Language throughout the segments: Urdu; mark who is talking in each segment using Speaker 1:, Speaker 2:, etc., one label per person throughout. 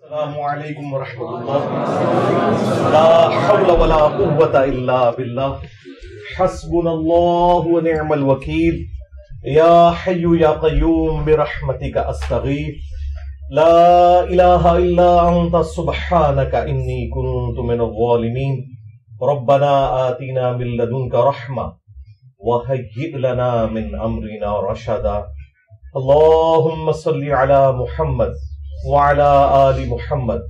Speaker 1: السلام علیکم ورحمۃ اللہ لا حول ولا قوۃ الا باللہ حسبنا اللہ ونعم الوکیل یا حی یا قیوم برحمتک استغیث لا الہ الا انت سبحانک انی کنت من الظالمین ربنا آتنا من لدنک رحمہ وہیئ لنا من امرنا رشدا اللہم صل علی محمد وعلى آل محمد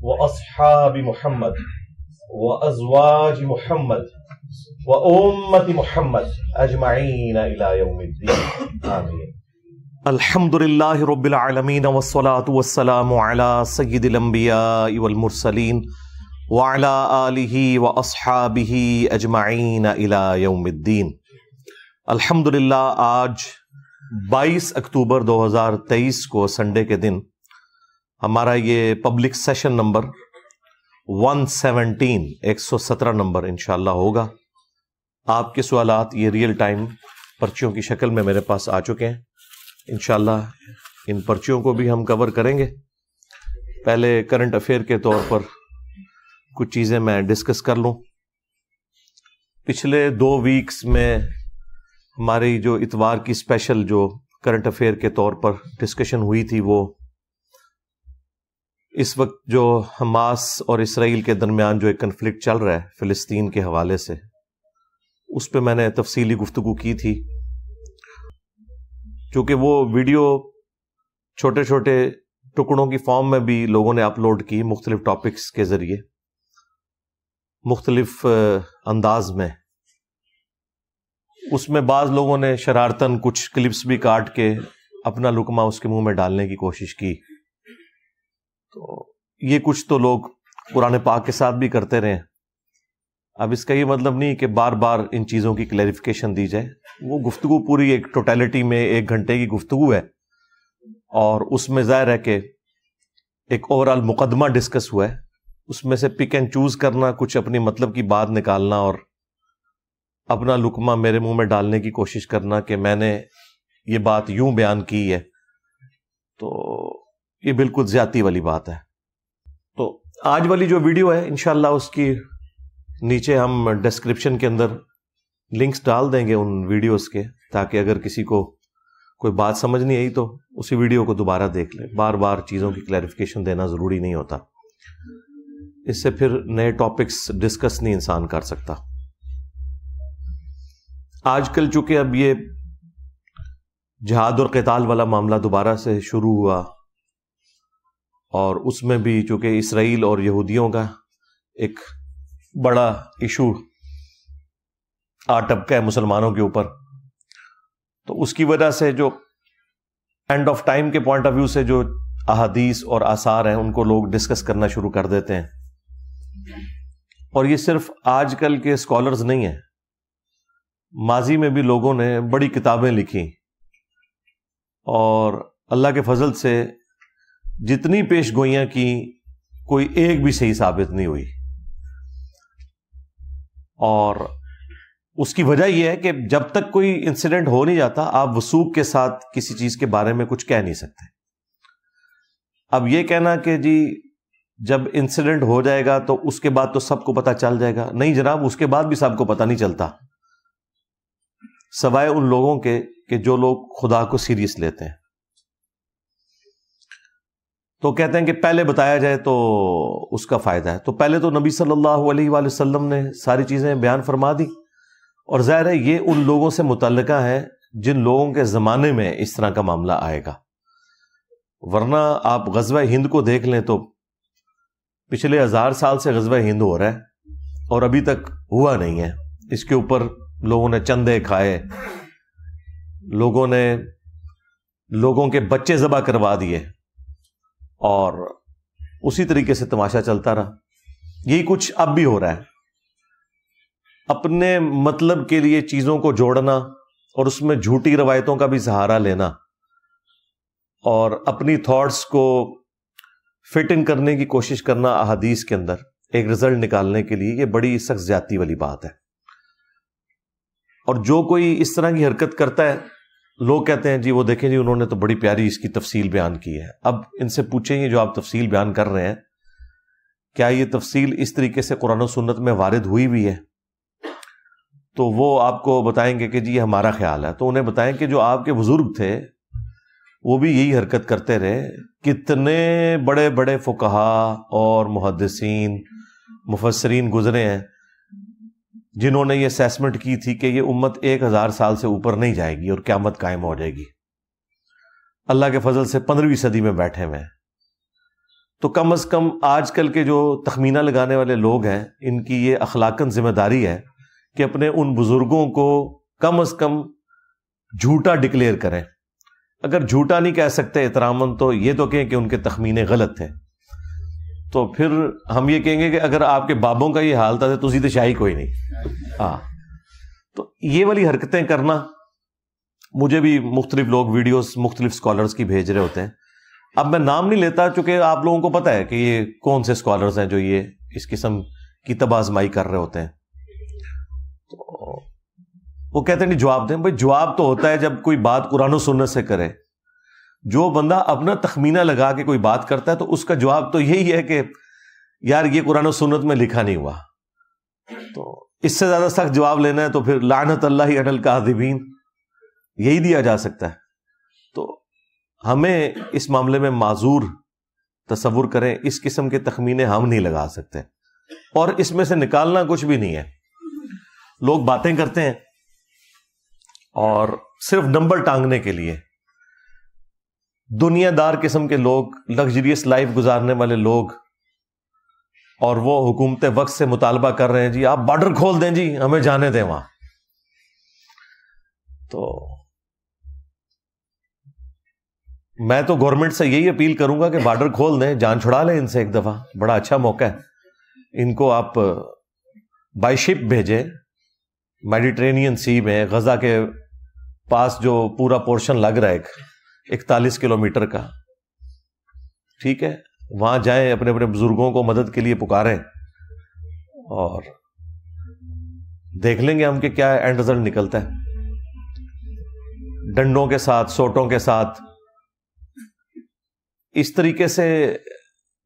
Speaker 1: وأصحاب محمد وأزواج محمد وأمة محمد أجمعين إلى يوم الدين آمين. الحمد لله رب العالمين والصلاة والسلام على سيد الأنبياء والمرسلين وعلى آله وأصحابه أجمعين إلى يوم الدين. الحمد للہ آج 22 اکتوبر 2023 کو سنڈے کے دن ہمارا یہ پبلک سیشن نمبر 117 نمبر انشاءاللہ ہوگا. آپ کے سوالات یہ ریئل ٹائم پرچیوں کی شکل میں میرے پاس آ چکے ہیں. انشاءاللہ ان پرچیوں کو بھی ہم کور کریں گے. پہلے کرنٹ افیئر کے طور پر کچھ چیزیں میں ڈسکس کر لوں. پچھلے 2 ویکس میں ہماری جو اتوار کی اسپیشل جو کرنٹ افیئر کے طور پر ڈسکشن ہوئی تھی، وہ اس وقت جو حماس اور اسرائیل کے درمیان جو ایک کنفلکٹ چل رہا ہے فلسطین کے حوالے سے، اس پہ میں نے تفصیلی گفتگو کی تھی. چونکہ وہ ویڈیو چھوٹے چھوٹے ٹکڑوں کی فارم میں بھی لوگوں نے اپلوڈ کی، مختلف ٹاپکس کے ذریعے مختلف انداز میں. اس میں بعض لوگوں نے شرارتاً کچھ کلپس بھی کاٹ کے اپنا لقمہ اس کے منہ میں ڈالنے کی کوشش کی. تو یہ کچھ تو لوگ قرآن پاک کے ساتھ بھی کرتے رہے. اب اس کا یہ مطلب نہیں کہ بار بار ان چیزوں کی کلیریفیکیشن دی جائے. وہ گفتگو پوری ایک ٹوٹیلٹی میں 1 گھنٹے کی گفتگو ہے، اور اس میں ظاہر ہے کہ ایک اوورال مقدمہ ڈسکس ہوا ہے. اس میں سے پک اینڈ چوز کرنا، کچھ اپنی مطلب کی بات نکالنا اور اپنا لقمہ میرے منہ میں ڈالنے کی کوشش کرنا کہ میں نے یہ بات یوں بیان کی ہے، تو یہ بالکل زیادتی والی بات ہے. تو آج والی جو ویڈیو ہے انشاءاللہ اس کی نیچے ہم ڈسکرپشن کے اندر لنکس ڈال دیں گے ان ویڈیوز کے، تاکہ اگر کسی کو کوئی بات سمجھ نہیں آئی تو اسی ویڈیو کو دوبارہ دیکھ لیں. بار بار چیزوں کی کلیریفیکیشن دینا ضروری نہیں ہوتا، اس سے پھر نئے ٹاپکس ڈسکس نہیں انسان کر سکتا. آج کل چونکہ اب یہ جہاد اور قتال والا معاملہ دوبارہ سے شروع ہوا، اور اس میں بھی چونکہ اسرائیل اور یہودیوں کا ایک بڑا ایشو آ ٹپکا ہے مسلمانوں کے اوپر، تو اس کی وجہ سے جو اینڈ آف ٹائم کے پوائنٹ آف ویو سے جو احادیث اور آثار ہیں ان کو لوگ ڈسکس کرنا شروع کر دیتے ہیں. اور یہ صرف آج کل کے اسکالرز نہیں ہیں، ماضی میں بھی لوگوں نے بڑی کتابیں لکھی، اور اللہ کے فضل سے جتنی پیش گوئیاں کی کوئی ایک بھی صحیح ثابت نہیں ہوئی. اور اس کی وجہ یہ ہے کہ جب تک کوئی انسیڈنٹ ہو نہیں جاتا آپ وثوق کے ساتھ کسی چیز کے بارے میں کچھ کہہ نہیں سکتے. اب یہ کہنا کہ جی جب انسیڈنٹ ہو جائے گا تو اس کے بعد تو سب کو پتہ چل جائے گا، نہیں جناب، اس کے بعد بھی سب کو پتہ نہیں چلتا، سوائے ان لوگوں کے کہ جو لوگ خدا کو سیریس لیتے ہیں. تو کہتے ہیں کہ پہلے بتایا جائے تو اس کا فائدہ ہے. تو پہلے تو نبی صلی اللہ علیہ وآلہ وسلم نے ساری چیزیں بیان فرما دی، اور ظاہر ہے یہ ان لوگوں سے متعلقہ ہے جن لوگوں کے زمانے میں اس طرح کا معاملہ آئے گا. ورنہ آپ غزوہ ہند کو دیکھ لیں تو پچھلے 1000 سال سے غزوہ ہند ہو رہا ہے اور ابھی تک ہوا نہیں ہے. اس کے اوپر لوگوں نے چندے کھائے، لوگوں نے لوگوں کے بچے ذبح کروا دیے، اور اسی طریقے سے تماشا چلتا رہا. یہی کچھ اب بھی ہو رہا ہے. اپنے مطلب کے لیے چیزوں کو جوڑنا اور اس میں جھوٹی روایتوں کا بھی سہارا لینا اور اپنی تھاٹس کو فٹ ان کرنے کی کوشش کرنا احادیث کے اندر ایک رزلٹ نکالنے کے لیے، یہ بڑی سخت زیادتی والی بات ہے. اور جو کوئی اس طرح کی حرکت کرتا ہے لوگ کہتے ہیں جی وہ دیکھیں جی انہوں نے تو بڑی پیاری اس کی تفصیل بیان کی ہے. اب ان سے پوچھیں یہ جو آپ تفصیل بیان کر رہے ہیں کیا یہ تفصیل اس طریقے سے قرآن و سنت میں وارد ہوئی بھی ہے؟ تو وہ آپ کو بتائیں گے کہ جی یہ ہمارا خیال ہے. تو انہیں بتائیں کہ جو آپ کے بزرگ تھے وہ بھی یہی حرکت کرتے رہے. کتنے بڑے بڑے فقہا اور محدثین مفسرین گزرے ہیں جنہوں نے یہ اسیسمنٹ کی تھی کہ یہ امت 1000 سال سے اوپر نہیں جائے گی اور قیامت قائم ہو جائے گی. اللہ کے فضل سے 15ویں صدی میں بیٹھے ہوئے ہیں. تو کم از کم آج کل کے جو تخمینہ لگانے والے لوگ ہیں ان کی یہ اخلاقاً ذمہ داری ہے کہ اپنے ان بزرگوں کو کم از کم جھوٹا ڈکلیئر کریں. اگر جھوٹا نہیں کہہ سکتے احتراماً تو یہ تو کہیں کہ ان کے تخمینے غلط تھے. تو پھر ہم یہ کہیں گے کہ اگر آپ کے بابوں کا یہ حال تھا تو تسی تو شاہی کوئی نہیں. ہاں تو یہ والی حرکتیں کرنا مجھے بھی مختلف لوگ ویڈیوز مختلف سکالرز کی بھیج رہے ہوتے ہیں. اب میں نام نہیں لیتا چونکہ آپ لوگوں کو پتہ ہے کہ یہ کون سے سکالرز ہیں جو یہ اس قسم کی تباہ آزمائی کر رہے ہوتے ہیں. تو وہ کہتے ہیں نہیں جواب دیں. بھائی جواب تو ہوتا ہے جب کوئی بات قرآن و سنت سے کرے. جو بندہ اپنا تخمینہ لگا کے کوئی بات کرتا ہے تو اس کا جواب تو یہی ہے کہ یار یہ قرآن و سنت میں لکھا نہیں ہوا. تو اس سے زیادہ سخت جواب لینا ہے تو پھر لعنت اللہ علی الکاذبین یہی دیا جا سکتا ہے. تو ہمیں اس معاملے میں معذور تصور کریں. اس قسم کے تخمینے ہم نہیں لگا سکتے اور اس میں سے نکالنا کچھ بھی نہیں ہے. لوگ باتیں کرتے ہیں اور صرف نمبر ٹانگنے کے لیے. دنیا دار قسم کے لوگ, لگژریس لائف گزارنے والے لوگ, اور وہ حکومت وقت سے مطالبہ کر رہے ہیں جی آپ بارڈر کھول دیں جی ہمیں جانے دیں وہاں. تو میں تو گورنمنٹ سے یہی اپیل کروں گا کہ بارڈر کھول دیں, جان چھڑا لیں ان سے ایک دفعہ. بڑا اچھا موقع ہے. ان کو آپ بائی شپ بھیجیں میڈیٹرینین سی میں. غزہ کے پاس جو پورا پورشن لگ رہا ہے 41 کلومیٹر کا, ٹھیک ہے, وہاں جائیں, اپنے اپنے بزرگوں کو مدد کے لیے پکاریں اور دیکھ لیں گے ہم کہ کیا اینڈ رزلٹ نکلتا ہے. ڈنڈوں کے ساتھ, سوٹوں کے ساتھ اس طریقے سے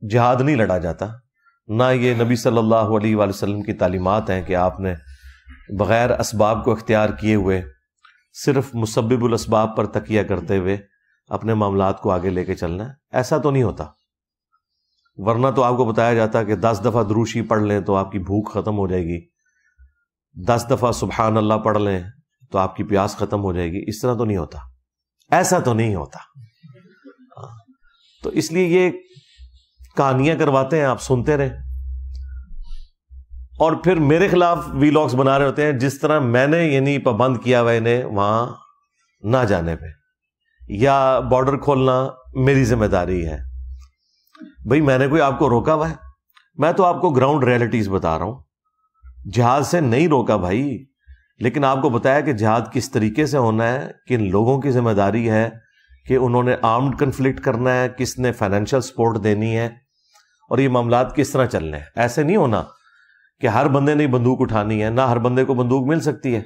Speaker 1: جہاد نہیں لڑا جاتا. نہ یہ نبی صلی اللہ علیہ وآلہ وسلم کی تعلیمات ہیں کہ آپ نے بغیر اسباب کو اختیار کیے ہوئے صرف مسبب الاسباب پر تکیہ کرتے ہوئے اپنے معاملات کو آگے لے کے چلنا ہے. ایسا تو نہیں ہوتا. ورنہ تو آپ کو بتایا جاتا کہ 10 دفعہ دروشی پڑھ لیں تو آپ کی بھوک ختم ہو جائے گی, 10 دفعہ سبحان اللہ پڑھ لیں تو آپ کی پیاس ختم ہو جائے گی. اس طرح تو نہیں ہوتا, ایسا تو نہیں ہوتا. تو اس لیے یہ کہانیاں کرواتے ہیں, آپ سنتے رہیں اور پھر میرے خلاف ویلاگز بنا رہے ہوتے ہیں جس طرح میں نے یعنی پابند کیا ہوا انہیں وہاں نہ جانے پہ, یا بارڈر کھولنا میری ذمہ داری ہے. بھئی میں نے کوئی آپ کو روکا ہوا ہے؟ میں تو آپ کو گراؤنڈ ریئلٹیز بتا رہا ہوں. جہاد سے نہیں روکا بھائی, لیکن آپ کو بتایا کہ جہاد کس طریقے سے ہونا ہے, کن لوگوں کی ذمہ داری ہے کہ انہوں نے آرمڈ کنفلکٹ کرنا ہے, کس نے فائنینشیل سپورٹ دینی ہے, اور یہ معاملات کس طرح چلنے ہیں. ایسے نہیں ہونا کہ ہر بندے نے بندوق اٹھانی ہے, نہ ہر بندے کو بندوق مل سکتی ہے.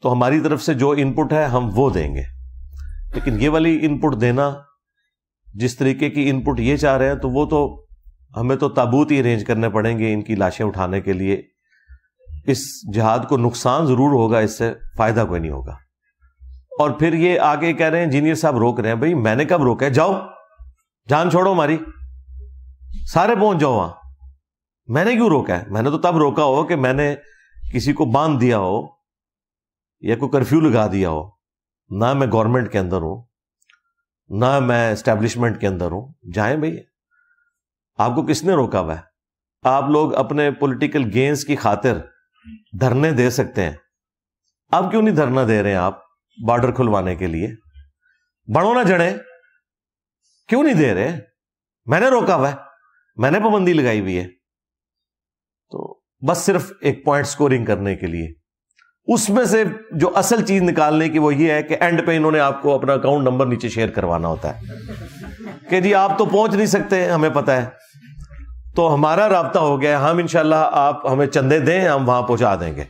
Speaker 1: تو ہماری طرف سے جو ان پٹ ہے ہم وہ دیں گے, لیکن یہ والی ان پٹ دینا, جس طریقے کی ان پٹ یہ چاہ رہے ہیں, تو وہ تو ہمیں تو تابوت ہی ارینج کرنے پڑیں گے ان کی لاشیں اٹھانے کے لیے. اس جہاد کو نقصان ضرور ہوگا, اس سے فائدہ کوئی نہیں ہوگا. اور پھر یہ آگے کہہ رہے ہیں انجینئر صاحب روک رہے ہیں. بھائی میں نے کب روکا ہے؟ جاؤ, جان چھوڑو ہماری, سارے پہنچ جاؤ وہاں. میں نے کیوں روکا ہے؟ میں نے تو تب روکا ہو کہ میں نے کسی کو باندھ دیا ہو یا کوئی کرفیو لگا دیا ہو. نہ میں گورنمنٹ کے اندر ہوں, نہ میں اسٹیبلشمنٹ کے اندر ہوں. جائیں بھئی, آپ کو کس نے روکا ہوا ہے؟ آپ لوگ اپنے پولیٹیکل گینز کی خاطر دھرنے دے سکتے ہیں. آپ کیوں نہیں دھرنا دے رہے ہیں؟ آپ بارڈر کھلوانے کے لیے بڑھو نہ جڑیں, کیوں نہیں دے رہے؟ میں نے روکا ہوا ہے, میں نے پابندی لگائی ہوئی ہے. تو بس صرف ایک پوائنٹ سکورنگ کرنے کے لیے. اس میں سے جو اصل چیز نکالنے کی وہ یہ ہے کہ اینڈ پہ انہوں نے آپ کو اپنا اکاؤنٹ نمبر نیچے شیئر کروانا ہوتا ہے کہ جی آپ تو پہنچ نہیں سکتے, ہمیں پتہ ہے, تو ہمارا رابطہ ہو گیا, ہم انشاءاللہ آپ ہمیں چندے دیں, ہم وہاں پہنچا دیں گے.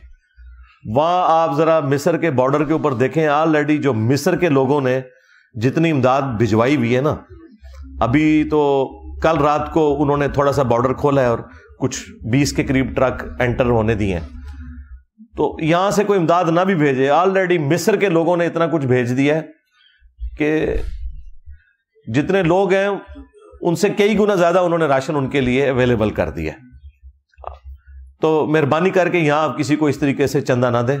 Speaker 1: وہاں آپ ذرا مصر کے بارڈر کے اوپر دیکھیں، آلریڈی جو مصر کے لوگوں نے جتنی امداد بھجوائی ہوئی ہے نا، ابھی تو کل رات کو انہوں نے تھوڑا سا بارڈر کھولا ہے اور کچھ 20 کے قریب ٹرک انٹر ہونے دیے ہیں، تو یہاں سے کوئی امداد نہ بھی بھیجے، آلریڈی مصر کے لوگوں نے اتنا کچھ بھیج دیا ہے کہ جتنے لوگ ہیں ان سے کئی گنا زیادہ انہوں نے راشن ان کے لیے اویلیبل کر دیا۔ تو مہربانی کر کے یہاں آپ کسی کو اس طریقے سے چندہ نہ دیں،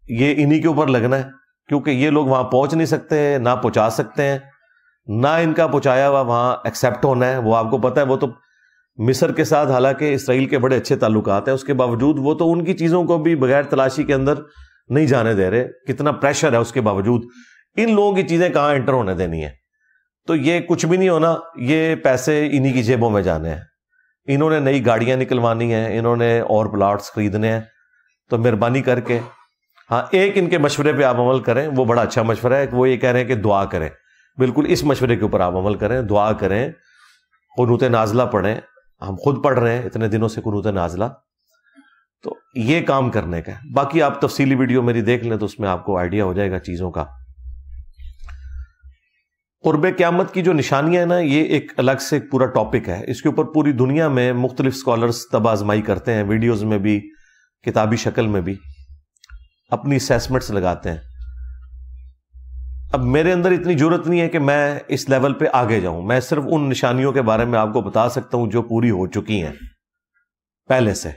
Speaker 1: یہ انہی کے اوپر لگنا ہے، کیونکہ یہ لوگ وہاں پہنچ نہیں سکتے ہیں، نہ پہنچا سکتے ہیں، نہ ان کا پہنچایا ہوا وہاں ایکسیپٹ ہونا ہے۔ وہ آپ کو پتہ ہے، وہ تو مصر کے ساتھ حالانکہ اسرائیل کے بڑے اچھے تعلقات ہیں، اس کے باوجود وہ تو ان کی چیزوں کو بھی بغیر تلاشی کے اندر نہیں جانے دے رہے، کتنا پریشر ہے، اس کے باوجود ان لوگوں کی چیزیں کہاں انٹر ہونے دینی ہے۔ تو یہ کچھ بھی نہیں ہونا، یہ پیسے انہی کی جیبوں میں جانے ہیں، انہوں نے نئی گاڑیاں نکلوانی ہیں، انہوں نے اور پلاٹس خریدنے ہیں۔ تو مہربانی کر کے ہاں ایک ان کے مشورے پہ آپ عمل کریں، وہ بڑا اچھا مشورہ ہے، وہ یہ کہہ رہے ہیں کہ دعا کریں، بالکل اس مشورے کے اوپر آپ عمل کریں، دعا کریں، قنوت نازلہ پڑھیں، ہم خود پڑھ رہے ہیں اتنے دنوں سے قنوت نازلہ، تو یہ کام کرنے کا ہے۔ باقی آپ تفصیلی ویڈیو میری دیکھ لیں تو اس میں آپ کو آئیڈیا ہو جائے گا چیزوں کا۔ قرب قیامت کی جو نشانیاں ہیں نا، یہ ایک الگ سے ایک پورا ٹاپک ہے، اس کے اوپر پوری دنیا میں مختلف سکالرز تباہ آزمائی کرتے ہیں، ویڈیوز میں بھی، کتابی شکل میں بھی اپنی اسیسمنٹس لگاتے ہیں۔ اب میرے اندر اتنی جرت نہیں ہے کہ میں اس لیول پہ آگے جاؤں، میں صرف ان نشانیوں کے بارے میں آپ کو بتا سکتا ہوں جو پوری ہو چکی ہیں پہلے سے۔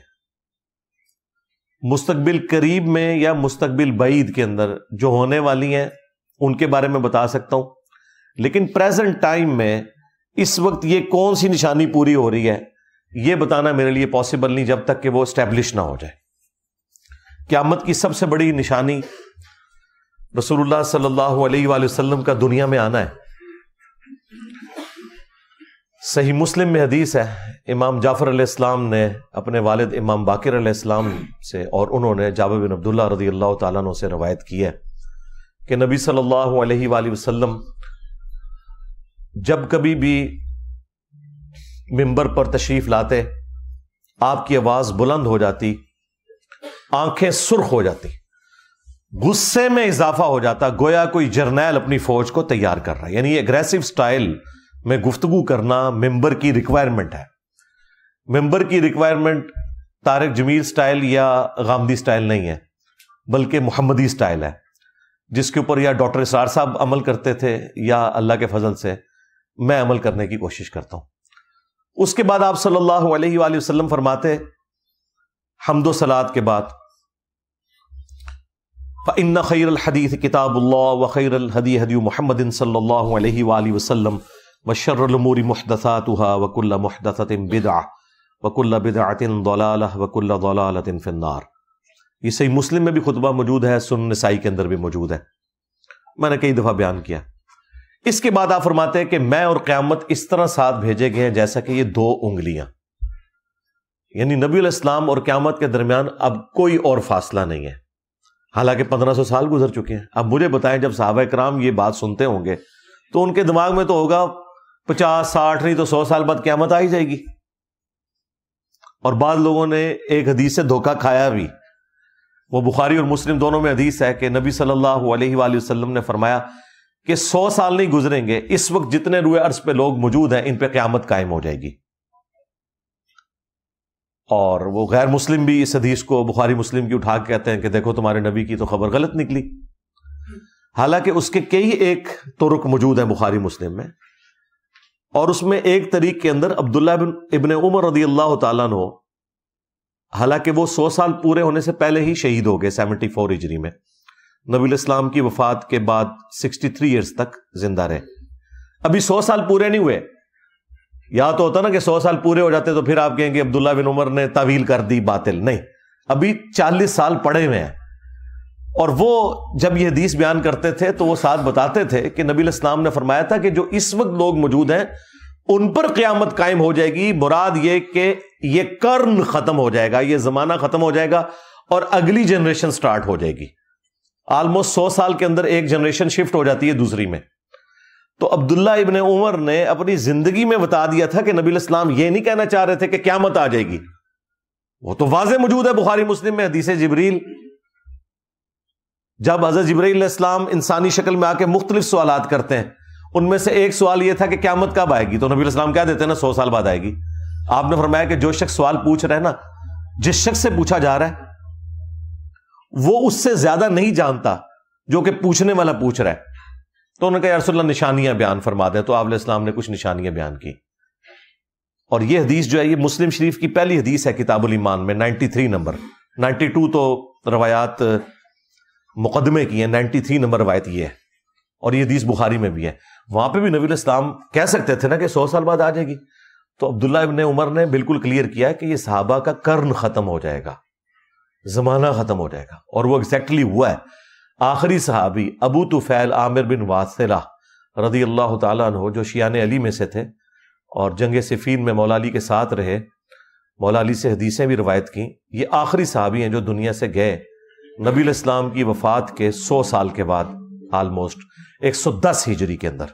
Speaker 1: مستقبل قریب میں یا مستقبل بعید کے اندر جو ہونے والی ہیں ان کے بارے میں بتا سکتا ہوں، لیکن پریزنٹ ٹائم میں اس وقت یہ کون سی نشانی پوری ہو رہی ہے یہ بتانا میرے لیے پاسبل نہیں جب تک کہ وہ اسٹیبلش نہ ہو جائے۔ قیامت کی سب سے بڑی نشانی رسول اللہ صلی اللہ علیہ وآلہ وسلم کا دنیا میں آنا ہے۔ صحیح مسلم میں حدیث ہے، امام جعفر علیہ السلام نے اپنے والد امام باقر علیہ السلام سے، اور انہوں نے جابر بن عبداللہ رضی اللہ تعالیٰ عنہ سے روایت کی ہے کہ نبی صلی اللہ علیہ وآلہ وسلم جب کبھی بھی منبر پر تشریف لاتے، آپ کی آواز بلند ہو جاتی، آنکھیں سرخ ہو جاتی، غصے میں اضافہ ہو جاتا، گویا کوئی جرنیل اپنی فوج کو تیار کر رہا ہے۔ یعنی یہ اگریسو سٹائل میں گفتگو کرنا ممبر کی ریکوائرمنٹ ہے۔ ممبر کی ریکوائرمنٹ طارق جمیل سٹائل یا غامدی سٹائل نہیں ہے، بلکہ محمدی سٹائل ہے، جس کے اوپر یا ڈاکٹر اسرار صاحب عمل کرتے تھے یا اللہ کے فضل سے میں عمل کرنے کی کوشش کرتا ہوں۔ اس کے بعد آپ صلی اللہ علیہ وآلہ وسلم فرماتے حمد و صلات کے بعد، فَإِنَّ خَيْرَ الْحَدِيثِ كِتَابُ اللَّهِ وَخَيْرَ الْهَدِيِ هَدْيُ مُحَمَّدٍ صلی اللہ علیہ وآلہ وسلم وَشَرَّ الْأُمُورِ مُحْدَثَاتُهَا وَكُلَّ مُحْدَثَةٍ بِدْعَةٍ وَكُلَّ بِدْعَةٍ ضَلَالَةٍ وَكُلَّ ضَلَالَةٍ فِي النَّارِ۔ یہ صحیح مسلم میں بھی خطبہ موجود ہے، سنن نسائی کے اندر بھی موجود ہے، میں نے کئی دفعہ بیان کیا۔ اس کے بعد آپ فرماتے ہیں کہ میں اور قیامت اس طرح ساتھ بھیجے گئے ہیں جیسا کہ یہ دو انگلیاں، یعنی نبی علیہ السلام اور قیامت کے درمیان اب کوئی اور فاصلہ نہیں ہے، حالانکہ 1500 سال گزر چکے ہیں۔ اب مجھے بتائیں جب صحابہ کرام یہ بات سنتے ہوں گے تو ان کے دماغ میں تو ہوگا 50 60 نہیں تو 100 سال بعد قیامت آ ہی جائے گی۔ اور بعض لوگوں نے ایک حدیث سے دھوکہ کھایا بھی، وہ بخاری اور مسلم دونوں میں حدیث ہے کہ نبی صلی اللہ علیہ وآلہ وسلم نے فرمایا کہ 100 سال نہیں گزریں گے، اس وقت جتنے روئے عرض پہ لوگ موجود ہیں ان پہ قیامت قائم ہو جائے گی۔ اور وہ غیر مسلم بھی اس حدیث کو بخاری مسلم کی اٹھا کے کہتے ہیں کہ دیکھو تمہارے نبی کی تو خبر غلط نکلی، حالانکہ اس کے کئی ایک طرق موجود ہیں بخاری مسلم میں، اور اس میں ایک طریق کے اندر عبداللہ ابن عمر رضی اللہ تعالیٰ عنہ، حالانکہ وہ 100 سال پورے ہونے سے پہلے ہی شہید ہو گئے 74 ہجری میں، نبی علیہ السلام کی وفات کے بعد 63 ایئرز تک زندہ رہے، ابھی 100 سال پورے نہیں ہوئے۔ یا تو ہوتا نا کہ 100 سال پورے ہو جاتے تو پھر آپ کہیں گے عبداللہ بن عمر نے تعویل کر دی باطل، نہیں، ابھی 40 سال پڑے ہوئے ہیں۔ اور وہ جب یہ حدیث بیان کرتے تھے تو وہ ساتھ بتاتے تھے کہ نبی علیہ السلام نے فرمایا تھا کہ جو اس وقت لوگ موجود ہیں ان پر قیامت قائم ہو جائے گی، مراد یہ کہ یہ قرن ختم ہو جائے گا، یہ زمانہ ختم ہو جائے گا اور اگلی جنریشن سٹارٹ ہو جائے گی۔ آلموسٹ 100 سال کے اندر ایک جنریشن شفٹ ہو جاتی ہے دوسری میں۔ تو عبداللہ ابن عمر نے اپنی زندگی میں بتا دیا تھا کہ نبی علیہ السلام یہ نہیں کہنا چاہ رہے تھے کہ قیامت آ جائے گی، وہ تو واضح موجود ہے بخاری مسلم میں حدیث جبریل جب حضرت جبرائیل علیہ السلام انسانی شکل میں آ کے مختلف سوالات کرتے ہیں، ان میں سے ایک سوال یہ تھا کہ قیامت کب آئے گی، تو نبی علیہ السلام کہہ دیتے ہیں نا 100 سال بعد آئے گی۔ آپ نے فرمایا کہ جو شخص سوال پوچھ رہا ہے نا، جس شخص سے پوچھا جا رہا ہے وہ اس سے زیادہ نہیں جانتا جو کہ پوچھنے والا پوچھ رہا ہے۔ تو انہوں نے کہا یا رسول اللہ نشانیاں بیان فرما دیں، تو آپ علیہ السلام نے کچھ نشانیاں بیان کی، اور یہ حدیث جو ہے یہ مسلم شریف کی پہلی حدیث ہے کتاب الایمان میں، 93 نمبر، 92 تو روایات مقدمے کی ہیں، 93 نمبر روایت یہ ہے، اور یہ حدیث بخاری میں بھی ہے۔ وہاں پہ بھی نبی علیہ السلام کہہ سکتے تھے نا کہ 100 سال بعد آ جائے گی، تو عبداللہ ابن عمر نے بالکل کلیئر کیا کہ یہ صحابہ کا قرن ختم ہو جائے گا، زمانہ ختم ہو جائے گا، اور وہ ایگزیکٹلی ہوا ہے۔ آخری صحابی ابو طفیل عامر بن واثلہ رضی اللہ تعالیٰ عنہ، جو شیعان علی میں سے تھے اور جنگ صفین میں مولا علی کے ساتھ رہے، مولا علی سے حدیثیں بھی روایت کی، یہ آخری صحابی ہیں جو دنیا سے گئے نبی علیہ السلام کی وفات کے 100 سال کے بعد، آلموسٹ 110 ہجری کے اندر۔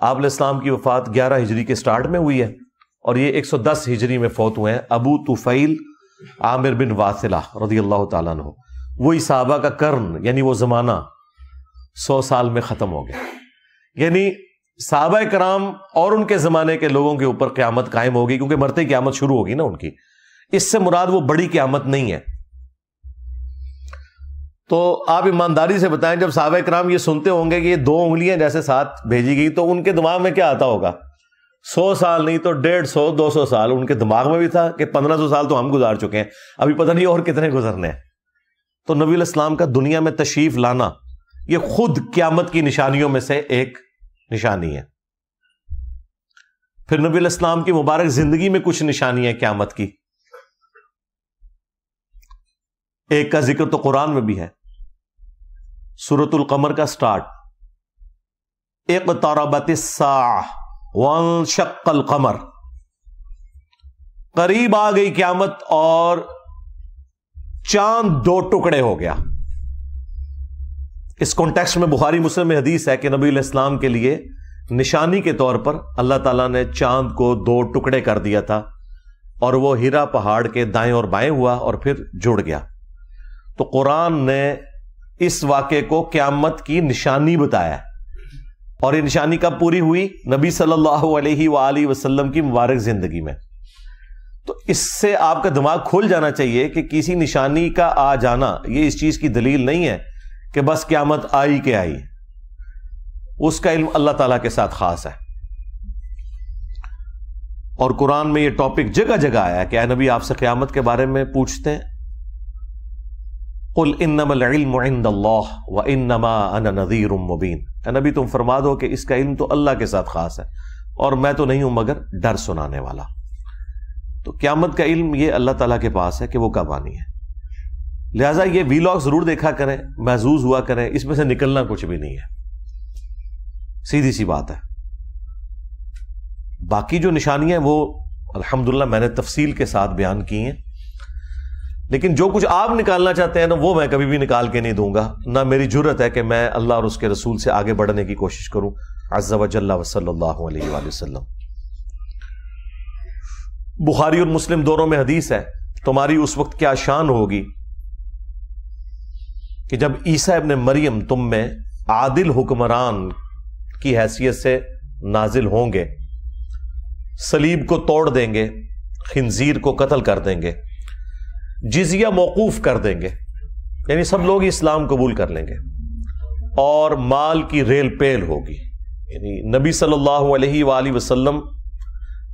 Speaker 1: آپ علیہ السلام کی وفات 11 ہجری کے سٹارٹ میں ہوئی ہے، اور یہ 110 ہجری میں فوت ہوئے ہیں ابو طفیل عامر بن واثلہ رضی اللہ تعالیٰ عنہ۔ وہی صحابہ کا قرن، یعنی وہ زمانہ 100 سال میں ختم ہو گیا، یعنی صحابہ کرام اور ان کے زمانے کے لوگوں کے اوپر قیامت قائم ہوگی، کیونکہ مرتے ہی قیامت شروع ہوگی نا ان کی۔ اس سے مراد وہ بڑی قیامت نہیں ہے۔ تو آپ ایمانداری سے بتائیں، جب صحابہ کرام یہ سنتے ہوں گے کہ یہ 2 انگلیاں جیسے ساتھ بھیجی گئی، تو ان کے دماغ میں کیا آتا ہوگا؟ 100 سال نہیں تو 150 200 سال ان کے دماغ میں بھی تھا کہ 1500 سال تو ہم گزار چکے ہیں، ابھی پتہ نہیں اور کتنے گزرنے ہیں۔ تو نبی علیہ السلام کا دنیا میں تشریف لانا یہ خود قیامت کی نشانیوں میں سے ایک نشانی ہے۔ پھر نبی علیہ السلام کی مبارک زندگی میں کچھ نشانی ہے قیامت کی، ایک کا ذکر تو قرآن میں بھی ہے، سورۃ القمر کا سٹارٹ، اقتربت الساعہ وانشق القمر، قریب آ گئی قیامت اور چاند 2 ٹکڑے ہو گیا۔ اس کانٹیکسٹ میں بخاری مسلم میں حدیث ہے کہ نبی علیہ السلام کے لیے نشانی کے طور پر اللہ تعالیٰ نے چاند کو 2 ٹکڑے کر دیا تھا، اور وہ ہیرا پہاڑ کے دائیں اور بائیں ہوا اور پھر جڑ گیا۔ تو قرآن نے اس واقعے کو قیامت کی نشانی بتایا، اور یہ نشانی کب پوری ہوئی؟ نبی صلی اللہ علیہ وآلہ وسلم کی مبارک زندگی میں۔ تو اس سے آپ کا دماغ کھل جانا چاہیے کہ کسی نشانی کا آ جانا یہ اس چیز کی دلیل نہیں ہے کہ بس قیامت آئی کہ آئی، اس کا علم اللہ تعالیٰ کے ساتھ خاص ہے۔ اور قرآن میں یہ ٹاپک جگہ جگہ آیا ہے کہ اے نبی آپ سے قیامت کے بارے میں پوچھتے ہیں، قل انما العلم عند اللہ وانما انا نذیر مبین، اے نبی تم فرما دو کہ اس کا علم تو اللہ کے ساتھ خاص ہے، اور میں تو نہیں ہوں مگر ڈر سنانے والا۔ تو قیامت کا علم یہ اللہ تعالیٰ کے پاس ہے کہ وہ کب آنی ہے، لہٰذا یہ ویلاگ ضرور دیکھا کریں، محظوظ ہوا کریں، اس میں سے نکلنا کچھ بھی نہیں ہے، سیدھی سی بات ہے۔ باقی جو نشانیاں وہ الحمدللہ میں نے تفصیل کے ساتھ بیان کی ہیں، لیکن جو کچھ آپ نکالنا چاہتے ہیں نا وہ میں کبھی بھی نکال کے نہیں دوں گا، نہ میری جرت ہے کہ میں اللہ اور اس کے رسول سے آگے بڑھنے کی کوشش کروں عز وجل وصلی اللہ علیہ وآلہ وسلم۔ بخاری اور مسلم دونوں میں حدیث ہے، تمہاری اس وقت کیا شان ہوگی کہ جب عیسیٰ ابن مریم تم میں عادل حکمران کی حیثیت سے نازل ہوں گے، صلیب کو توڑ دیں گے، خنزیر کو قتل کر دیں گے، جزیہ موقوف کر دیں گے، یعنی سب لوگ اسلام قبول کر لیں گے، اور مال کی ریل پیل ہوگی۔ یعنی نبی صلی اللہ علیہ وآلہ وسلم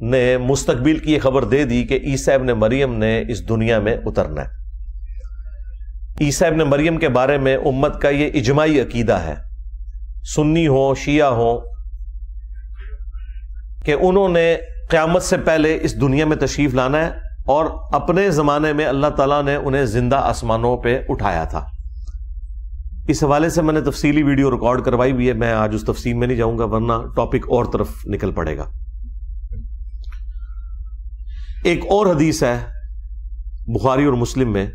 Speaker 1: نے مستقبل کی یہ خبر دے دی کہ عیسیٰ ابن مریم نے اس دنیا میں اترنا ہے۔ عیسیٰ ابن مریم کے بارے میں امت کا یہ اجماعی عقیدہ ہے، سنی ہو شیعہ ہو، کہ انہوں نے قیامت سے پہلے اس دنیا میں تشریف لانا ہے، اور اپنے زمانے میں اللہ تعالیٰ نے انہیں زندہ آسمانوں پہ اٹھایا تھا۔ اس حوالے سے میں نے تفصیلی ویڈیو ریکارڈ کروائی بھی ہے، میں آج اس تفصیل میں نہیں جاؤں گا ورنہ ٹاپک اور طرف نکل پڑے گا۔ ایک اور حدیث ہے بخاری اور مسلم میں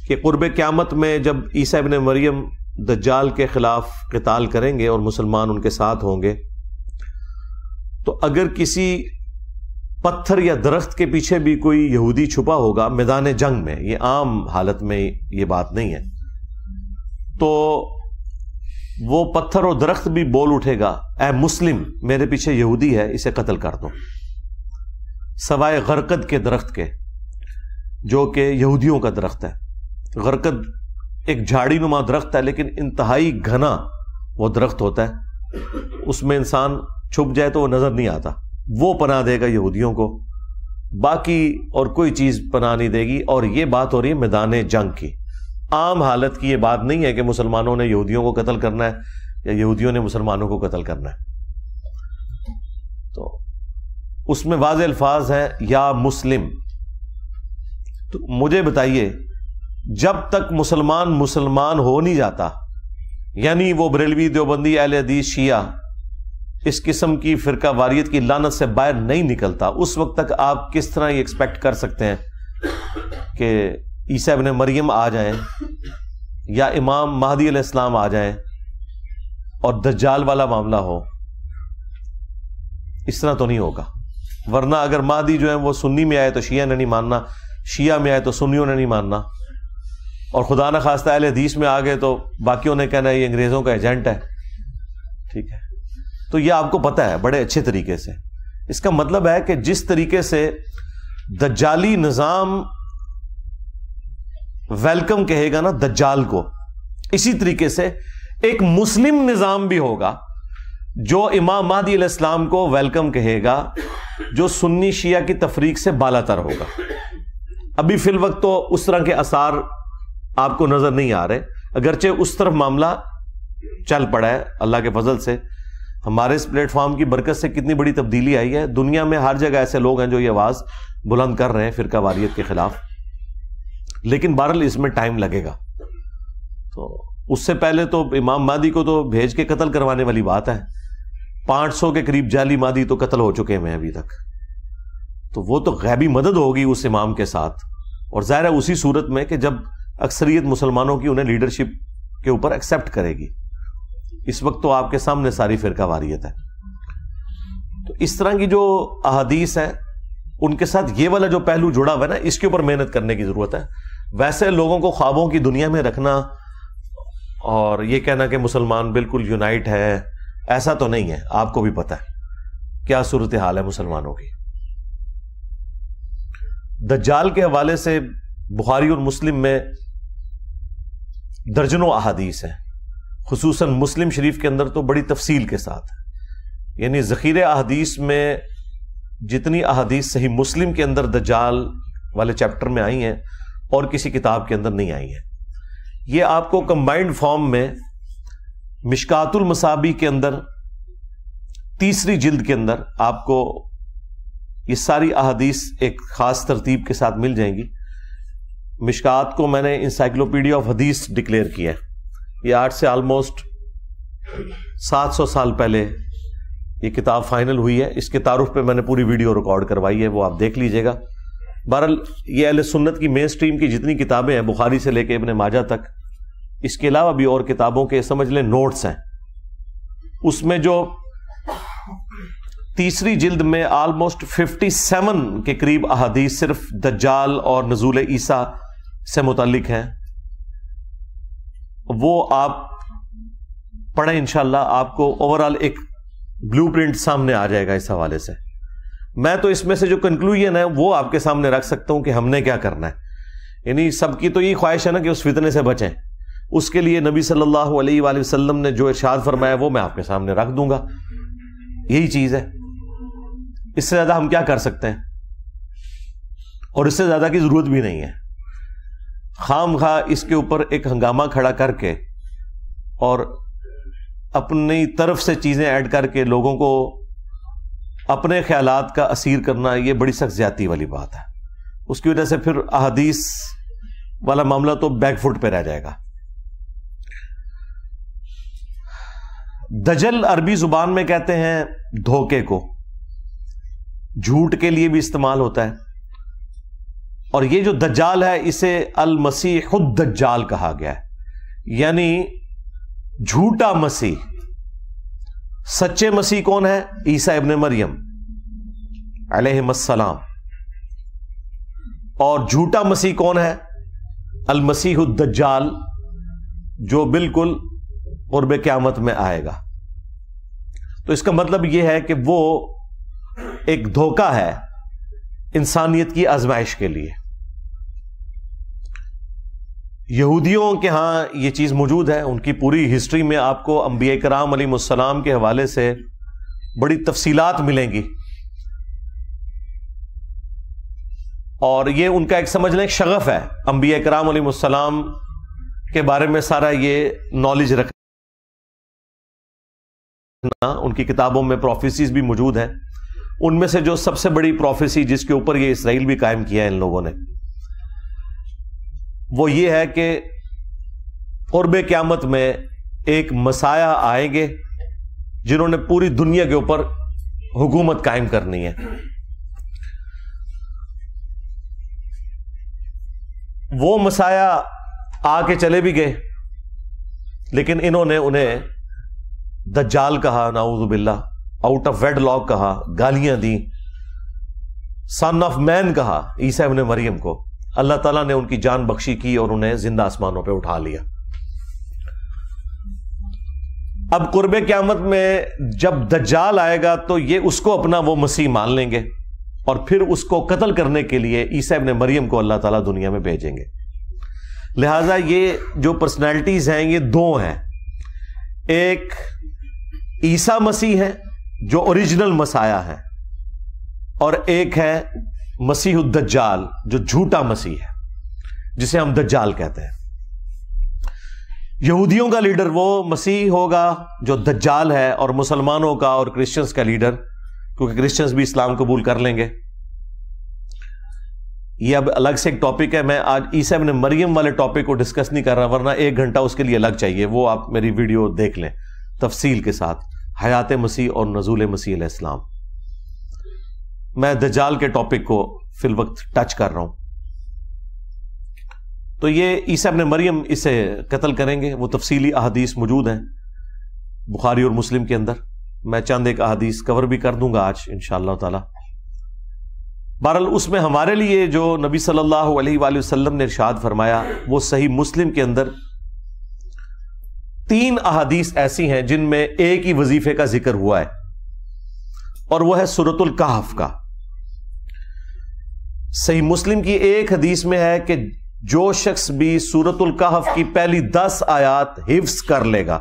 Speaker 1: کہ قرب قیامت میں جب عیسیٰ ابن مریم دجال کے خلاف قتال کریں گے اور مسلمان ان کے ساتھ ہوں گے، تو اگر کسی پتھر یا درخت کے پیچھے بھی کوئی یہودی چھپا ہوگا میدان جنگ میں، یہ عام حالت میں یہ بات نہیں ہے، تو وہ پتھر اور درخت بھی بول اٹھے گا، اے مسلم، میرے پیچھے یہودی ہے، اسے قتل کر دو، سوائے غرقد کے درخت کے، جو کہ یہودیوں کا درخت ہے۔ غرقد ایک جھاڑی نما درخت ہے، لیکن انتہائی گھنا وہ درخت ہوتا ہے، اس میں انسان چھپ جائے تو وہ نظر نہیں آتا، وہ پناہ دے گا یہودیوں کو، باقی اور کوئی چیز پناہ نہیں دے گی۔ اور یہ بات ہو رہی ہے میدان جنگ کی، عام حالت کی یہ بات نہیں ہے کہ مسلمانوں نے یہودیوں کو قتل کرنا ہے یا یہودیوں نے مسلمانوں کو قتل کرنا ہے۔ تو اس میں واضح الفاظ ہیں، یا مسلم۔ تو مجھے بتائیے، جب تک مسلمان ہو نہیں جاتا، یعنی وہ بریلوی، دیوبندی، اہل حدیث، شیعہ، اس قسم کی فرقہ واریت کی لعنت سے باہر نہیں نکلتا، اس وقت تک آپ کس طرح یہ ایکسپیکٹ کر سکتے ہیں کہ عیسیٰ ابن مریم آ جائیں یا امام مہدی علیہ السلام آ جائیں اور دجال والا معاملہ ہو؟ اس طرح تو نہیں ہوگا۔ ورنہ اگر مہدی جو ہے وہ سنی میں آئے تو شیعہ نے نہیں ماننا، شیعہ میں آئے تو سنیوں نے نہیں ماننا، اور خدا نہ خواستہ اہل حدیث میں آ گئے تو باقیوں نے کہنا ہے یہ انگریزوں کا ایجنٹ ہے۔ ٹھیک ہے، تو یہ آپ کو پتہ ہے بڑے اچھے طریقے سے۔ اس کا مطلب ہے کہ جس طریقے سے دجالی نظام ویلکم کہے گا نا دجال کو، اسی طریقے سے ایک مسلم نظام بھی ہوگا جو امام مہدی علیہ السلام کو ویلکم کہے گا، جو سنی شیعہ کی تفریق سے بالا تر ہوگا۔ ابھی فی الوقت تو اس طرح کے آثار آپ کو نظر نہیں آ رہے، اگرچہ اس طرف معاملہ چل پڑا ہے اللہ کے فضل سے۔ ہمارے اس پلیٹ فارم کی برکت سے کتنی بڑی تبدیلی آئی ہے، دنیا میں ہر جگہ ایسے لوگ ہیں جو یہ آواز بلند کر رہے ہیں فرقہ واریت کے خلاف، لیکن بہرحال اس میں ٹائم لگے گا۔ تو اس سے پہلے تو امام مہدی کو تو بھیج کے قتل کروانے والی بات ہے، 500 کے قریب جعلی مہدی تو قتل ہو چکے ہیں ابھی تک، تو وہ تو غیبی مدد ہوگی اس امام کے ساتھ، اور ظاہر ہے اسی صورت میں کہ جب اکثریت مسلمانوں کی انہیں لیڈرشپ کے اوپر ایکسپٹ کرے گی۔ اس وقت تو آپ کے سامنے ساری فرقہ واریت ہے۔ تو اس طرح کی جو احادیث ہیں ان کے ساتھ یہ والا جو پہلو جڑا ہوا ہے نا، اس کے اوپر محنت کرنے کی ضرورت ہے۔ ویسے لوگوں کو خوابوں کی دنیا میں رکھنا اور یہ کہنا کہ مسلمان بالکل یونائٹ ہے، ایسا تو نہیں ہے، آپ کو بھی پتہ ہے کیا صورتحال ہے مسلمانوں کی۔ دجال کے حوالے سے بخاری اور مسلم میں درجنوں احادیث ہیں، خصوصاً مسلم شریف کے اندر تو بڑی تفصیل کے ساتھ، یعنی ذخیرہ احادیث میں جتنی احادیث صحیح مسلم کے اندر دجال والے چیپٹر میں آئی ہیں اور کسی کتاب کے اندر نہیں آئی ہیں، یہ آپ کو کمبائنڈ فارم میں مشکات المصابیح کے اندر 3 جلد کے اندر آپ کو یہ ساری احادیث ایک خاص ترتیب کے ساتھ مل جائیں گی۔ مشکات کو میں نے انسائکلوپیڈیا آف حدیث ڈکلیئر کیا ہے، یہ آج سے آلموسٹ 700 سال پہلے یہ کتاب فائنل ہوئی ہے۔ اس کے تعارف پہ میں نے پوری ویڈیو ریکارڈ کروائی ہے، وہ آپ دیکھ لیجئے گا۔ بہرحال یہ اہل سنت کی مین سٹریم کی جتنی کتابیں ہیں، بخاری سے لے کے ابن ماجہ تک، اس کے علاوہ بھی اور کتابوں کے سمجھ لیں نوٹس ہیں، اس میں جو 3 جلد میں آلموسٹ 57 کے قریب احادیث صرف دجال اور نزول عیسیٰ سے متعلق ہیں، وہ آپ پڑھیں، انشاءاللہ آپ کو اوورال ایک بلو پرنٹ سامنے آ جائے گا اس حوالے سے۔ میں تو اس میں سے جو کنکلوژن ہے وہ آپ کے سامنے رکھ سکتا ہوں کہ ہم نے کیا کرنا ہے، یعنی سب کی تو یہی خواہش ہے نا کہ اس فتنے سے بچیں، اس کے لیے نبی صلی اللہ علیہ وآلہ وسلم نے جو ارشاد فرمایا وہ میں آپ کے سامنے رکھ دوں گا، یہی چیز ہے۔ اس سے زیادہ ہم کیا کر سکتے ہیں، اور اس سے زیادہ کی ضرورت بھی نہیں ہے۔ خام خواہ اس کے اوپر ایک ہنگامہ کھڑا کر کے اور اپنی طرف سے چیزیں ایڈ کر کے لوگوں کو اپنے خیالات کا اسیر کرنا، یہ بڑی سخت زیادتی والی بات ہے۔ اس کی وجہ سے پھر احادیث والا معاملہ تو بیک فٹ پہ رہ جائے گا۔ دجل عربی زبان میں کہتے ہیں دھوکے کو، جھوٹ کے لیے بھی استعمال ہوتا ہے، اور یہ جو دجال ہے اسے المسیح الدجال کہا گیا ہے، یعنی جھوٹا مسیح۔ سچے مسیح کون ہے؟ عیسیٰ ابن مریم علیہ السلام، اور جھوٹا مسیح کون ہے؟ المسیح الدجال جو بالکل قرب قیامت میں آئے گا. تو اس کا مطلب یہ ہے کہ وہ ایک دھوکہ ہے انسانیت کی آزمائش کے لیے. یہودیوں کے ہاں یہ چیز موجود ہے. ان کی پوری ہسٹری میں آپ کو انبیاء کرام علیہ السلام کے حوالے سے بڑی تفصیلات ملیں گی, اور یہ ان کا ایک سمجھ لیں شغف ہے انبیاء کرام علیہ السلام کے بارے میں سارا یہ نالج رکھنا. ان کی کتابوں میں پروفیسیز بھی موجود ہیں. ان میں سے جو سب سے بڑی پروفیسی جس کے اوپر یہ اسرائیل بھی قائم کیا ہے ان لوگوں نے, وہ یہ ہے کہ قرب قیامت میں ایک مسیح آئیں گے جنہوں نے پوری دنیا کے اوپر حکومت قائم کرنی ہے. وہ مسیح آ کے چلے بھی گئے, لیکن انہوں نے انہیں دجال کہا, نعوذ باللہ, آؤٹ آف ویڈ لاک کہا, گالیاں دیں, سن آف مین کہا عیسیٰ ابن مریم کو. اللہ تعالیٰ نے ان کی جان بخشی کی اور انہیں زندہ آسمانوں پہ اٹھا لیا. اب قرب قیامت میں جب دجال آئے گا تو یہ اس کو اپنا وہ مسیح مان لیں گے, اور پھر اس کو قتل کرنے کے لیے عیسیٰ ابن مریم کو اللہ تعالیٰ دنیا میں بھیجیں گے. لہذا یہ جو پرسنالٹیز ہیں یہ دو ہیں. ایک عیسیٰ مسیح ہے جو اوریجنل مسیح ہے, اور ایک ہے مسیح الدجال جو جھوٹا مسیح ہے, جسے ہم دجال کہتے ہیں. یہودیوں کا لیڈر وہ مسیح ہوگا جو دجال ہے, اور مسلمانوں کا اور کرسچنز کا لیڈر, کیونکہ کرسچنز بھی اسلام قبول کر لیں گے. یہ اب الگ سے ایک ٹاپک ہے. میں آج عیسیٰ ابن مریم والے ٹاپک کو ڈسکس نہیں کر رہا, ورنہ 1 گھنٹہ اس کے لیے الگ چاہیے. وہ آپ میری ویڈیو دیکھ لیں تفصیل کے ساتھ, حیات مسیح اور نزول مسیح علیہ السلام. میں دجال کے ٹاپک کو فی الوقت ٹچ کر رہا ہوں. تو یہ عیسیٰ ابن مریم اسے قتل کریں گے. وہ تفصیلی احادیث موجود ہیں بخاری اور مسلم کے اندر. میں چند ایک احادیث کور بھی کر دوں گا آج انشاءاللہ تعالی. بہرحال اس میں ہمارے لیے جو نبی صلی اللہ علیہ وآلہ وسلم نے ارشاد فرمایا, وہ صحیح مسلم کے اندر 3 احادیث ایسی ہیں جن میں ایک ہی وظیفے کا ذکر ہوا ہے, اور وہ ہے سورۃ الکہف کا. صحیح مسلم کی ایک حدیث میں ہے کہ جو شخص بھی سورۃ الکہف کی پہلی 10 آیات حفظ کر لے گا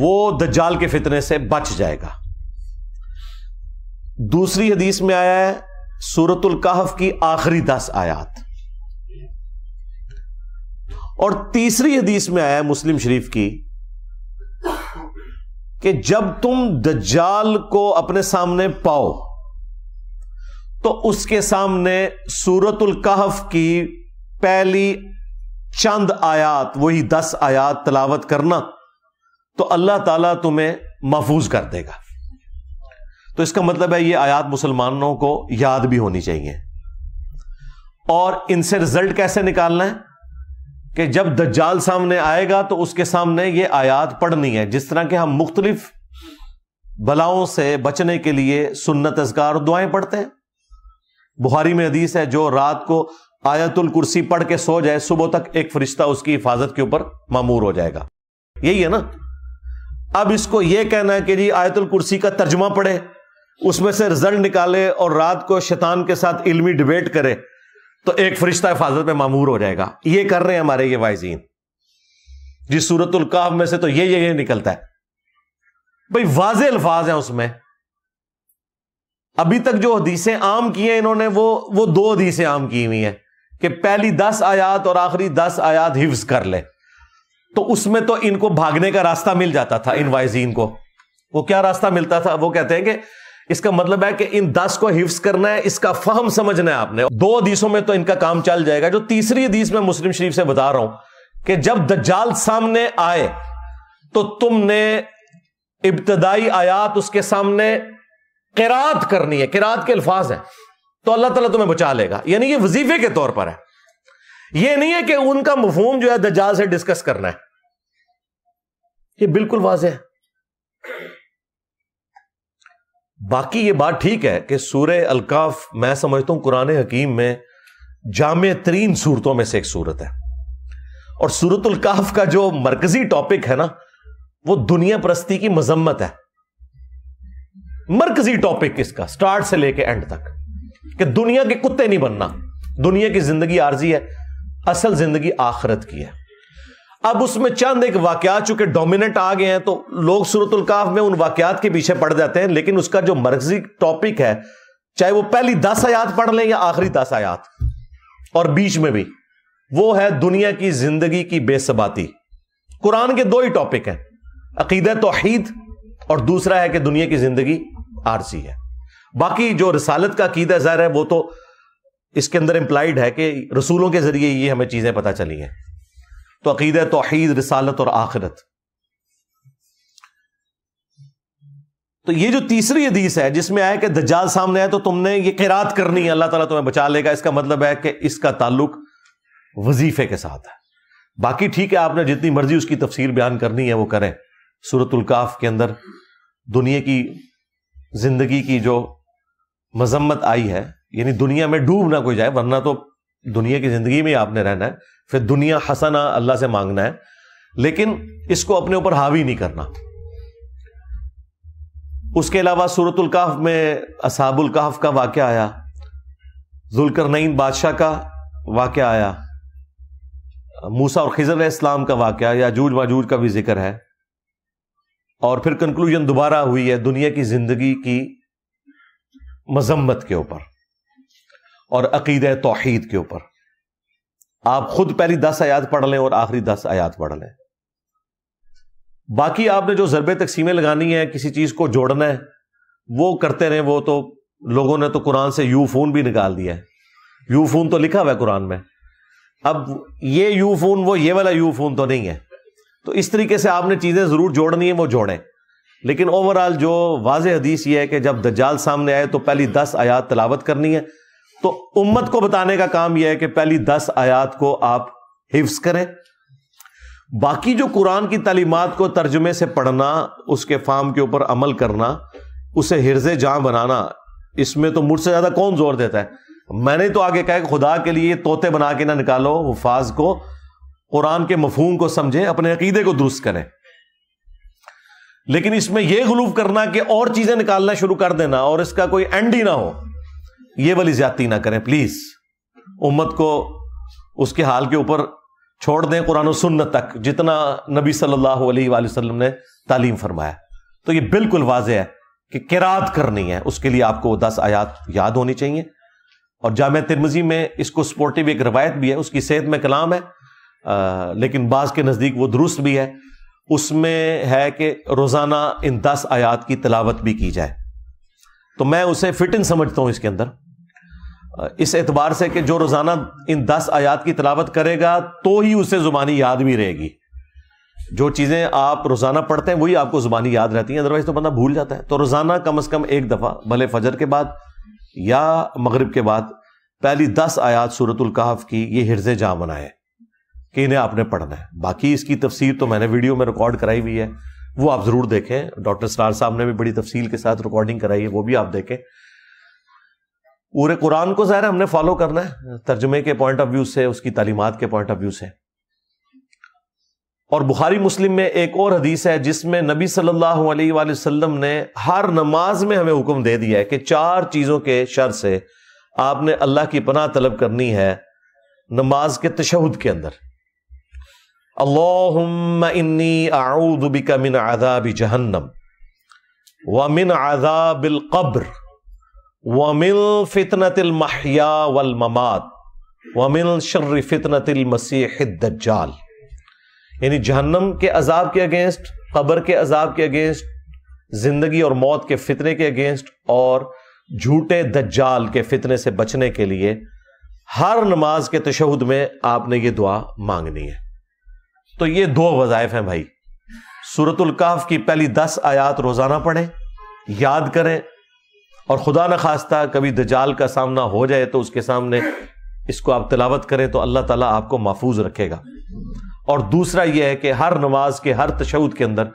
Speaker 1: وہ دجال کے فتنے سے بچ جائے گا. دوسری حدیث میں آیا ہے سورۃ الکہف کی آخری 10 آیات, اور تیسری حدیث میں آیا ہے مسلم شریف کی کہ جب تم دجال کو اپنے سامنے پاؤ تو اس کے سامنے سورۃ الکہف کی پہلی چند آیات, وہی 10 آیات تلاوت کرنا, تو اللہ تعالیٰ تمہیں محفوظ کر دے گا. تو اس کا مطلب ہے یہ آیات مسلمانوں کو یاد بھی ہونی چاہیے. اور ان سے رزلٹ کیسے نکالنا ہے کہ جب دجال سامنے آئے گا تو اس کے سامنے یہ آیات پڑھنی ہے, جس طرح کہ ہم مختلف بلاؤں سے بچنے کے لیے سنت اذکار اور دعائیں پڑھتے ہیں. بخاری میں حدیث ہے جو رات کو آیت الکرسی پڑھ کے سو جائے صبح تک ایک فرشتہ اس کی حفاظت کے اوپر مامور ہو جائے گا. یہی ہے نا. اب اس کو یہ کہنا ہے کہ جی آیت الکرسی کا ترجمہ پڑھے, اس میں سے رزلٹ نکالے اور رات کو شیطان کے ساتھ علمی ڈیبیٹ کرے تو ایک فرشتہ حفاظت میں مامور ہو جائے گا. یہ کر رہے ہیں ہمارے یہ واعظین جی. سورۃ الکہف میں سے تو یہ نکلتا ہے. بھئی واضح الفاظ ہیں اس میں. ابھی تک جو حدیثیں عام کی ہیں انہوں نے وہ 2 حدیثیں عام کی ہوئی ہیں کہ پہلی 10 آیات اور آخری 10 آیات حفظ کر لے. تو اس میں تو ان کو بھاگنے کا راستہ مل جاتا تھا. ان واعظین کو وہ کیا راستہ ملتا تھا؟ وہ کہتے ہیں کہ اس کا مطلب ہے کہ ان 10 کو حفظ کرنا ہے, اس کا فہم سمجھنا ہے آپ نے. 2 حدیثوں میں تو ان کا کام چل جائے گا. جو تیسری حدیث میں مسلم شریف سے بتا رہا ہوں کہ جب دجال سامنے آئے تو تم نے ابتدائی آیات اس کے سامنے قرات کرنی ہے. قرات کے الفاظ ہیں تو اللہ تعالیٰ تمہیں بچا لے گا. یعنی یہ وظیفے کے طور پر ہے. یہ نہیں ہے کہ ان کا مفہوم جو ہے دجال سے ڈسکس کرنا ہے. یہ بالکل واضح ہے. باقی یہ بات ٹھیک ہے کہ سورہ الکہف میں سمجھتا ہوں قرآن حکیم میں جامع ترین صورتوں میں سے ایک صورت ہے, اور سورۃ الکہف کا جو مرکزی ٹاپک ہے نا وہ دنیا پرستی کی مذمت ہے. مرکزی ٹاپک اس کا سٹارٹ سے لے کے اینڈ تک کہ دنیا کے کتے نہیں بننا. دنیا کی زندگی عارضی ہے, اصل زندگی آخرت کی ہے. اب اس میں چند ایک واقعات چونکہ ڈومیننٹ آ گئے ہیں تو لوگ سورۃ الکہف میں ان واقعات کے پیچھے پڑ جاتے ہیں, لیکن اس کا جو مرکزی ٹاپک ہے چاہے وہ پہلی 10 آیات پڑھ لیں یا آخری 10 آیات اور بیچ میں بھی, وہ ہے دنیا کی زندگی کی بے ثباتی. قرآن کے 2 ہی ٹاپک ہیں, عقیدہ توحید اور دوسرا ہے کہ دنیا کی زندگی عارضی ہے. باقی جو رسالت کا عقیدہ ظاہر ہے وہ تو اس کے اندر امپلائڈ ہے کہ رسولوں کے ذریعے یہ ہمیں چیزیں پتہ چلی ہیں. تو عقیدہ توحید, رسالت اور آخرت. تو یہ جو تیسری حدیث ہے جس میں آیا کہ دجال سامنے آئے تو تم نے یہ قرات کرنی ہے, اللہ تعالیٰ تمہیں بچا لے گا, اس کا مطلب ہے کہ اس کا تعلق وظیفے کے ساتھ ہے. باقی ٹھیک ہے, آپ نے جتنی مرضی اس کی تفسیر بیان کرنی ہے وہ کریں. سورۃ الکہف کے اندر دنیا کی زندگی کی جو مذمت آئی ہے, یعنی دنیا میں ڈوب نہ کوئی جائے, ورنہ تو دنیا کی زندگی میں آپ نے رہنا ہے, پھر دنیا حسنہ اللہ سے مانگنا ہے, لیکن اس کو اپنے اوپر حاوی نہیں کرنا. اس کے علاوہ سورۃ الکہف میں اصحاب الکہف کا واقعہ آیا, ذوالقرنین بادشاہ کا واقعہ آیا, موسیٰ اور خضر علیہ السلام کا واقعہ, یاجوج ماجوج کا بھی ذکر ہے, اور پھر کنکلوژن دوبارہ ہوئی ہے دنیا کی زندگی کی مذمت کے اوپر اور عقیدہ توحید کے اوپر. آپ خود پہلی 10 آیات پڑھ لیں اور آخری 10 آیات پڑھ لیں. باقی آپ نے جو ضرب تقسیمیں لگانی ہے, کسی چیز کو جوڑنا ہے, وہ کرتے رہیں. وہ تو لوگوں نے تو قرآن سے یوفون بھی نکال دیا ہے. یوفون تو لکھا ہوا ہے قرآن میں, اب یہ یوفون وہ یہ والا یوفون تو نہیں ہے. تو اس طریقے سے آپ نے چیزیں ضرور جوڑنی ہیں, وہ جوڑیں. لیکن اوورآل جو واضح حدیث یہ ہے کہ جب دجال سامنے آئے تو پہلی 10 آیات تلاوت کرنی ہے. تو امت کو بتانے کا کام یہ ہے کہ پہلی 10 آیات کو آپ حفظ کریں. باقی جو قرآن کی تعلیمات کو ترجمے سے پڑھنا, اس کے فہم کے اوپر عمل کرنا, اسے حرز جاں بنانا, اس میں تو مجھ سے زیادہ کون زور دیتا ہے. میں نے تو آگے کہا کہ خدا کے لیے طوطے بنا کے نہ نکالو, حفاظ کو قرآن کے مفہوم کو سمجھیں, اپنے عقیدے کو درست کریں. لیکن اس میں یہ غلو کرنا کہ اور چیزیں نکالنا شروع کر دینا اور اس کا کوئی اینڈ ہی نہ ہو, یہ والی زیادتی نہ کریں پلیز. امت کو اس کے حال کے اوپر چھوڑ دیں قرآن و سنت تک, جتنا نبی صلی اللہ علیہ وآلہ وسلم نے تعلیم فرمایا. تو یہ بالکل واضح ہے کہ قرات کرنی ہے, اس کے لیے آپ کو 10 آیات یاد ہونی چاہیے. اور جامع ترمذی میں اس کو سپورٹیو ایک روایت بھی ہے, اس کی صحت میں کلام ہے, لیکن بعض کے نزدیک وہ درست بھی ہے. اس میں ہے کہ روزانہ ان 10 آیات کی تلاوت بھی کی جائے. تو میں اسے فٹ ان سمجھتا ہوں اس کے اندر, اس اعتبار سے کہ جو روزانہ ان 10 آیات کی تلاوت کرے گا تو ہی اسے زبانی یاد بھی رہے گی. جو چیزیں آپ روزانہ پڑھتے ہیں وہی آپ کو زبانی یاد رہتی ہیں, ادروائز تو بندہ بھول جاتا ہے. تو روزانہ کم از کم ایک دفعہ, بھلے فجر کے بعد یا مغرب کے بعد, پہلی 10 آیات سورۃ الکہف کی یہ حرز جاں بنائے کہ انہیں آپ نے پڑھنا ہے. باقی اس کی تفسیر تو میں نے ویڈیو میں ریکارڈ کرائی ہوئی ہے, وہ آپ ضرور دیکھیں. ڈاکٹر سرار صاحب نے بھی بڑی تفصیل کے ساتھ ریکارڈنگ کرائی ہے, وہ بھی آپ دیکھیں. پورے قرآن کو ظاہر ہم نے فالو کرنا ہے ترجمے کے پوائنٹ آف ویو سے, اس کی تعلیمات کے پوائنٹ آف ویو سے. اور بخاری مسلم میں ایک اور حدیث ہے جس میں نبی صلی اللہ علیہ وآلہ وسلم نے ہر نماز میں ہمیں حکم دے دیا ہے کہ 4 چیزوں کے شر سے آپ نے اللہ کی پناہ طلب کرنی ہے نماز کے تشہد کے اندر. اللہم انی اعوذ بک من عذاب جہنم ومن عذاب القبر ومن فتنة المحیا والممات ومن شر فتنة المسیح الدجال. یعنی جہنم کے عذاب کے اگینسٹ, قبر کے عذاب کے اگینسٹ, زندگی اور موت کے فتنے کے اگینسٹ, اور جھوٹے دجال کے فتنے سے بچنے کے لیے ہر نماز کے تشہد میں آپ نے یہ دعا مانگنی ہے. تو یہ 2 وظائف ہیں بھائی. سورۃ الکہف کی پہلی 10 آیات روزانہ پڑھیں, یاد کریں, اور خدا نخواستہ کبھی دجال کا سامنا ہو جائے تو اس کے سامنے اس کو آپ تلاوت کریں تو اللہ تعالیٰ آپ کو محفوظ رکھے گا. اور دوسرا یہ ہے کہ ہر نماز کے ہر تشہد کے اندر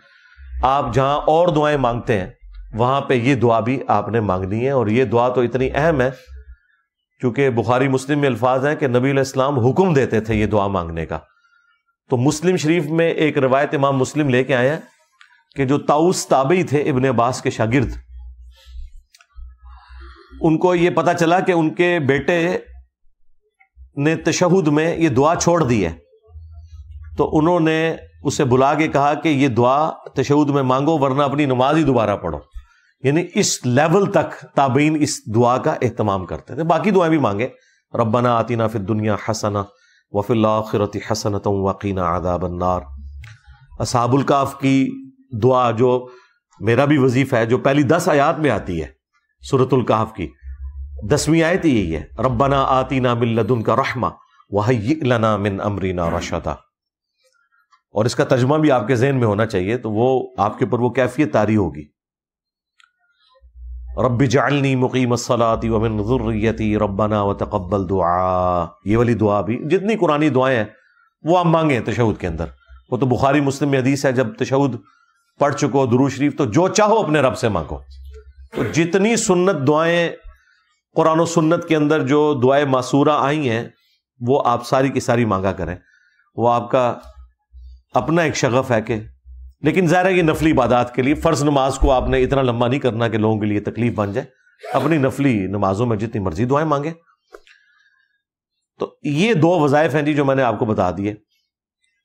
Speaker 1: آپ جہاں اور دعائیں مانگتے ہیں وہاں پہ یہ دعا بھی آپ نے مانگنی ہے. اور یہ دعا تو اتنی اہم ہے کیونکہ بخاری مسلم میں الفاظ ہیں کہ نبی علیہ السلام حکم دیتے تھے یہ دعا مانگنے کا تو مسلم شریف میں ایک روایت امام مسلم لے کے آئے ہیں کہ جو طاؤس تابعی تھے ابن عباس کے شاگرد، ان کو یہ پتا چلا کہ ان کے بیٹے نے تشہد میں یہ دعا چھوڑ دی ہے، تو انہوں نے اسے بلا کے کہا کہ یہ دعا تشہد میں مانگو ورنہ اپنی نماز ہی دوبارہ پڑھو. یعنی اس لیول تک تابعین اس دعا کا اہتمام کرتے تھے. باقی دعائیں بھی مانگے، ربنا آتنا فی الدنیا حسنہ وفی الآخرۃ حسنۃ وقنا عذاب النار. اصحاب الکہف کی دعا جو میرا بھی وظیفہ ہے، جو پہلی 10 آیات میں آتی ہے سورۃ الکہف کی 10ویں آیت یہی ہے، ربنا آتنا من لدنک رحمہ وہیئ لنا من امرنا رشدا. اور اس کا ترجمہ بھی آپ کے ذہن میں ہونا چاہیے، تو وہ آپ کے اوپر وہ کیفیت طاری ہوگی. رب اجعلنی مقیم الصلاۃ ومن ذریتی ربنا وتقبل دعاء. یہ والی دعا بھی، جتنی قرآنی دعائیں ہیں وہ آپ مانگیں تشہد کے اندر. وہ تو بخاری مسلم میں حدیث ہے، جب تشہد پڑھ چکو درود شریف تو جو چاہو اپنے رب سے مانگو. تو جتنی سنت دعائیں قرآن و سنت کے اندر جو دعائیں معصورہ آئی ہیں وہ آپ ساری کی ساری مانگا کریں. وہ آپ کا اپنا ایک شغف ہے کہ، لیکن ظاہر ہے یہ نفلی عبادات کے لیے. فرض نماز کو آپ نے اتنا لمبا نہیں کرنا کہ لوگوں کے لیے تکلیف بن جائے. اپنی نفلی نمازوں میں جتنی مرضی دعائیں مانگے. تو یہ 2 وظائف ہیں جی جو میں نے آپ کو بتا دیے.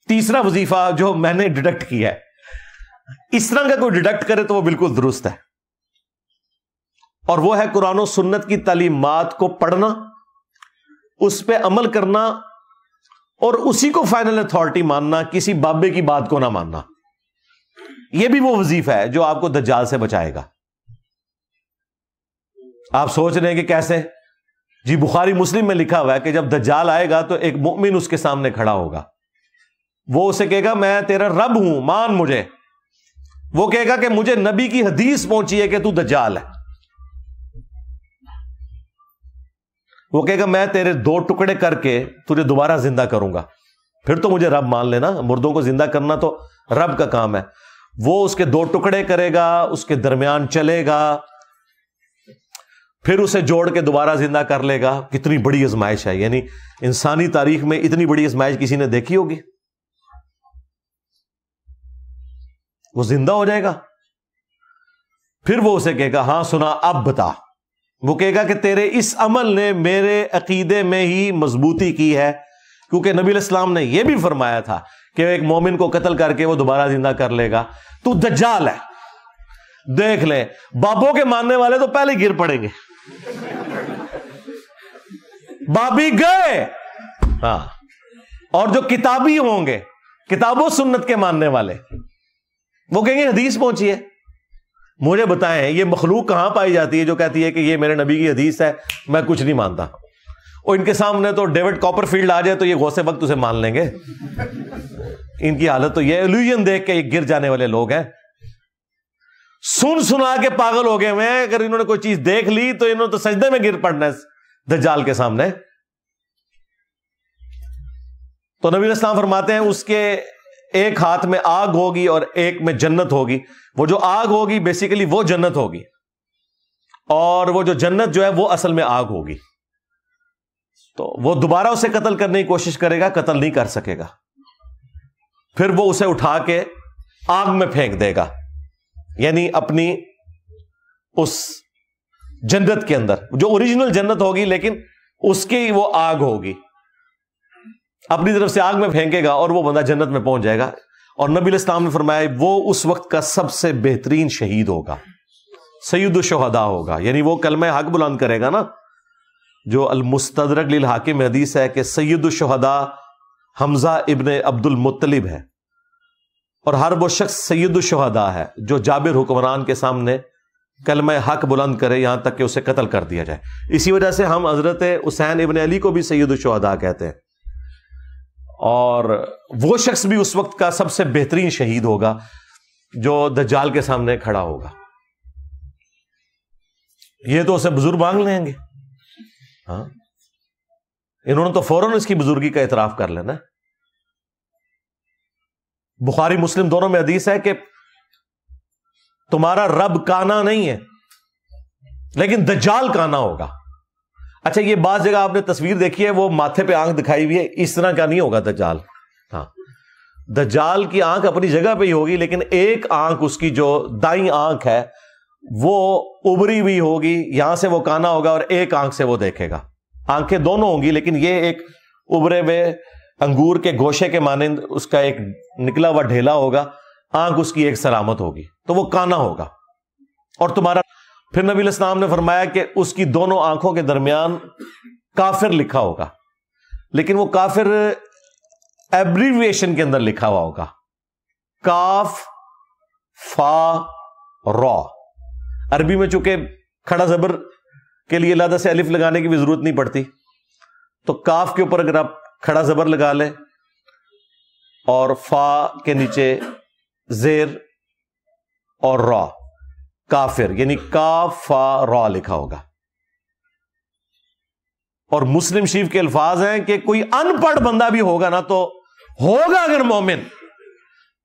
Speaker 1: تیسرا وظیفہ جو میں نے ڈیڈکٹ کیا ہے، اس طرح کا کوئی ڈیڈکٹ کرے تو وہ بالکل درست ہے، اور وہ ہے قرآن و سنت کی تعلیمات کو پڑھنا، اس پہ عمل کرنا، اور اسی کو فائنل اتھارٹی ماننا، کسی بابے کی بات کو نہ ماننا. یہ بھی وہ وظیفہ ہے جو آپ کو دجال سے بچائے گا. آپ سوچ رہے ہیں کہ کیسے؟ جی بخاری مسلم میں لکھا ہوا ہے کہ جب دجال آئے گا تو ایک مومن اس کے سامنے کھڑا ہوگا. وہ اسے کہے گا میں تیرا رب ہوں، مان مجھے. وہ کہے گا کہ مجھے نبی کی حدیث پہنچی ہے کہ تو دجال ہے. وہ کہے گا میں تیرے 2 ٹکڑے کر کے تجھے دوبارہ زندہ کروں گا. پھر تو مجھے رب مان لینا، مردوں کو زندہ کرنا تو رب کا کام ہے. وہ اس کے 2 ٹکڑے کرے گا، اس کے درمیان چلے گا، پھر اسے جوڑ کے دوبارہ زندہ کر لے گا. کتنی بڑی آزمائش ہے! یعنی انسانی تاریخ میں اتنی بڑی آزمائش کسی نے دیکھی ہوگی؟ وہ زندہ ہو جائے گا، پھر وہ اسے کہے گا ہاں سنا اب بتا. وہ کہے گا کہ تیرے اس عمل نے میرے عقیدے میں ہی مضبوطی کی ہے، کیونکہ نبی علیہ السلام نے یہ بھی فرمایا تھا کہ ایک مومن کو قتل کر کے وہ دوبارہ زندہ کر لے گا. تو دجال ہے. دیکھ لیں بابوں کے ماننے والے تو پہلے گر پڑیں گے. بابی گئے، ہاں. اور جو کتابی ہوں گے، کتاب و سنت کے ماننے والے، وہ کہیں گے حدیث پہنچی ہے. مجھے بتائیں یہ مخلوق کہاں پائی جاتی ہے جو کہتی ہے کہ یہ میرے نبی کی حدیث ہے، میں کچھ نہیں مانتا. اور ان کے سامنے تو ڈیوڈ کاپر فیلڈ آ جائے تو یہ غوث وقت اسے مان لیں گے. ان کی حالت تو یہ الوژن دیکھ کے گر جانے والے لوگ ہیں. سن سنا کے پاگل ہو گئے ہوئے ہیں. اگر انہوں نے کوئی چیز دیکھ لی تو انہوں نے تو سجدے میں گر پڑنا ہے دجال کے سامنے. تو نبی علیہ السلام فرماتے ہیں اس کے ایک ہاتھ میں آگ ہوگی اور ایک میں جنت ہوگی. وہ جو آگ ہوگی بیسیکلی وہ جنت ہوگی، اور وہ جو جنت جو ہے وہ اصل میں آگ ہوگی. تو وہ دوبارہ اسے قتل کرنے کی کوشش کرے گا، قتل نہیں کر سکے گا. پھر وہ اسے اٹھا کے آگ میں پھینک دے گا، یعنی اپنی اس جنت کے اندر جو اوریجنل جنت ہوگی لیکن اس کی وہ آگ ہوگی، اپنی طرف سے آگ میں پھینکے گا اور وہ بندہ جنت میں پہنچ جائے گا. اور نبی علیہ السلام نے فرمایا وہ اس وقت کا سب سے بہترین شہید ہوگا، سید الشہداء ہوگا. یعنی وہ کلمہ حق بلند کرے گا نا، جو المستدرک للحاکم حدیث ہے کہ سید الشہداء حمزہ ابن عبد المطلب ہے. اور ہر وہ شخص سید الشہداء ہے جو جابر حکمران کے سامنے کلمہ حق بلند کرے یہاں تک کہ اسے قتل کر دیا جائے. اسی وجہ سے ہم حضرت حسین ابن علی کو بھی سید الشہداء کہتے ہیں. اور وہ شخص بھی اس وقت کا سب سے بہترین شہید ہوگا جو دجال کے سامنے کھڑا ہوگا. یہ تو اسے بزرگ مانگ لیں گے، ہاں انہوں نے تو فوراً اس کی بزرگی کا اعتراف کر لینا. بخاری مسلم دونوں میں حدیث ہے کہ تمہارا رب کانا نہیں ہے لیکن دجال کانا ہوگا. اچھا یہ بعض جگہ آپ نے تصویر دیکھی ہے وہ ماتھے پہ آنکھ دکھائی ہوئی ہے، اس طرح کا نہیں ہوگا دجال. ہاں دجال کی آنکھ اپنی جگہ پہ ہی ہوگی، لیکن ایک آنکھ اس کی جو دائیں آنکھ ہے وہ ابری ہوئی ہوگی، یہاں سے وہ کانا ہوگا اور ایک آنکھ سے وہ دیکھے گا. آنکھیں دونوں ہوں گی لیکن یہ ایک ابرے ہوئے انگور کے گوشے کے مانند اس کا ایک نکلا ہوا ڈھیلا ہوگا، آنکھ اس کی ایک سلامت ہوگی، تو وہ کانا ہوگا. اور تمہارا پھر نبی علیہ السلام نے فرمایا کہ اس کی دونوں آنکھوں کے درمیان کافر لکھا ہوگا، لیکن وہ کافر ایبریویشن کے اندر لکھا ہوا ہوگا، کاف فا را. عربی میں چونکہ کھڑا زبر کے لیے علیحدہ سے الف لگانے کی بھی ضرورت نہیں پڑتی، تو کاف کے اوپر اگر آپ کھڑا زبر لگا لیں اور فا کے نیچے زیر اور را، کافر، یعنی کاف فا را لکھا ہوگا. اور مسلم شریف کے الفاظ ہیں کہ کوئی ان پڑھ بندہ بھی ہوگا نا، تو ہوگا اگر مومن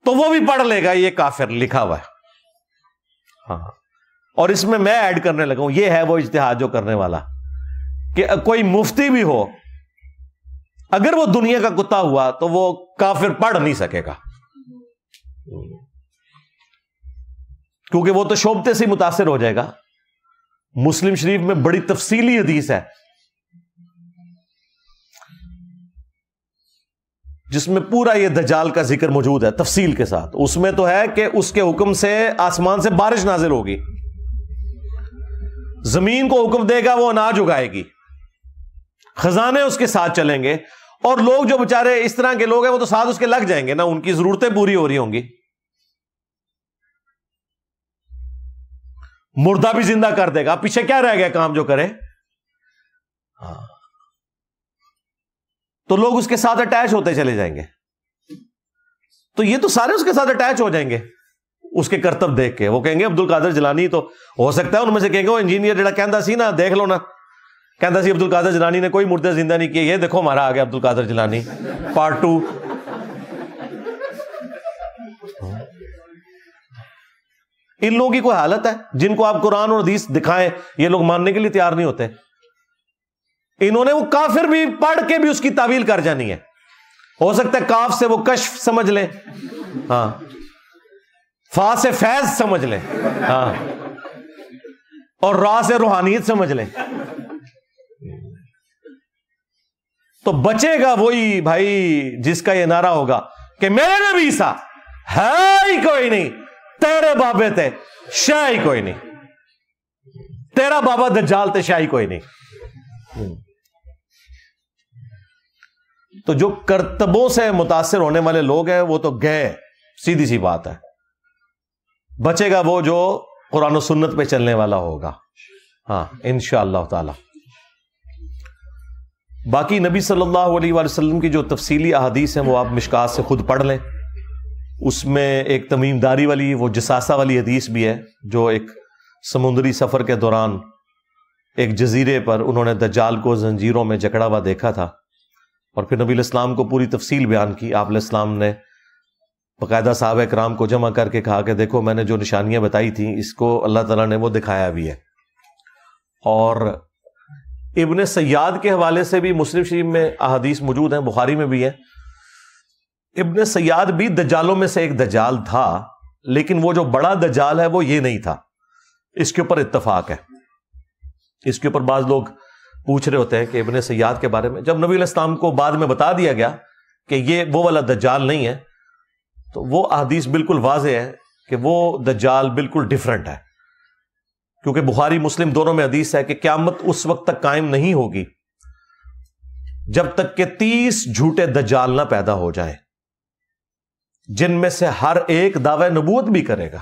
Speaker 1: تو وہ بھی پڑھ لے گا یہ کافر لکھا ہوا ہے. ہاں، اور اس میں ایڈ کرنے لگا ہوں، یہ ہے وہ اجتہاد جو کرنے والا کہ کوئی مفتی بھی ہو، اگر وہ دنیا کا کتا ہوا تو وہ کافر پڑھ نہیں سکے گا، کیونکہ وہ تو شوبتے سے متاثر ہو جائے گا. مسلم شریف میں بڑی تفصیلی حدیث ہے جس میں پورا یہ دجال کا ذکر موجود ہے تفصیل کے ساتھ. اس میں تو ہے کہ اس کے حکم سے آسمان سے بارش نازل ہوگی، زمین کو حکم دے گا وہ اناج اگائے گی، خزانے اس کے ساتھ چلیں گے، اور لوگ جو بےچارے اس طرح کے لوگ ہیں وہ تو ساتھ اس کے لگ جائیں گے نا، ان کی ضرورتیں پوری ہو رہی ہوں گی. مردہ بھی زندہ کر دے گا، پیچھے کیا رہ گیا کام جو کرے. ہاں، تو لوگ اس کے ساتھ اٹیچ ہوتے چلے جائیں گے، تو یہ تو سارے اس کے ساتھ اٹیچ ہو جائیں گے اس کے کرتب دیکھ کے. وہ کہیں گے عبد القادر جیلانی، تو ہو سکتا ہے ان میں سے کہیں گے وہ انجینئر جڑا کہندا سی نا، دیکھ لو نا، کہندا سی عبد القادر جیلانی نے کوئی مردے زندہ نہیں کیے، یہ دیکھو ہمارا آ گیا عبد القادر جیلانی پارٹ 2. ان لوگوں کی کوئی حالت ہے جن کو آپ قرآن اور حدیث دکھائیں یہ لوگ ماننے کے لیے تیار نہیں ہوتے. انہوں نے وہ کافر بھی پڑھ کے بھی اس کی تعویل کر جانی ہے. ہو سکتا ہے کاف سے وہ کشف سمجھ لیں، ہاں، فا سے فیض سمجھ لیں، ہاں، اور را سے روحانیت سمجھ لیں. تو بچے گا وہی بھائی جس کا یہ نعرہ ہوگا کہ میرے نبی عیسیٰ ہے ہی کوئی نہیں، تیرے بابے تے شاہ ہی کوئی نہیں، تیرا بابا دجال تے شاہ ہی کوئی نہیں. تو جو کرتبوں سے متاثر ہونے والے لوگ ہیں وہ تو گئے، سیدھی سی بات ہے. بچے گا وہ جو قرآن و سنت پہ چلنے والا ہوگا، ہاں انشاءاللہ تعالی. باقی نبی صلی اللہ علیہ وآلہ وسلم کی جو تفصیلی احادیث ہیں وہ آپ مشکات سے خود پڑھ لیں. اس میں ایک تمیم داری والی، وہ جساسہ والی حدیث بھی ہے، جو ایک سمندری سفر کے دوران ایک جزیرے پر انہوں نے دجال کو زنجیروں میں جکڑا ہوا دیکھا تھا، اور پھر نبی علیہ السلام کو پوری تفصیل بیان کی. آپ علیہ السلام نے باقاعدہ صحابہ کرام کو جمع کر کے کہا کہ دیکھو میں نے جو نشانیاں بتائی تھیں اس کو اللہ تعالیٰ نے وہ دکھایا بھی ہے. اور ابن سیاد کے حوالے سے بھی مسلم شریف میں احادیث موجود ہیں، بخاری میں بھی ہے. ابن سیاد بھی دجالوں میں سے ایک دجال تھا، لیکن وہ جو بڑا دجال ہے وہ یہ نہیں تھا. اس کے اوپر اتفاق ہے. اس کے اوپر بعض لوگ پوچھ رہے ہوتے ہیں کہ ابن سیاد کے بارے میں جب نبی علیہ السلام کو بعد میں بتا دیا گیا کہ یہ وہ والا دجال نہیں ہے، تو وہ احادیث بالکل واضح ہے کہ وہ دجال بالکل ڈیفرنٹ ہے. کیونکہ بخاری مسلم دونوں میں حدیث ہے کہ قیامت اس وقت تک قائم نہیں ہوگی جب تک کہ 30 جھوٹے دجال نہ پیدا ہو جائیں، جن میں سے ہر ایک دعوی نبوت بھی کرے گا.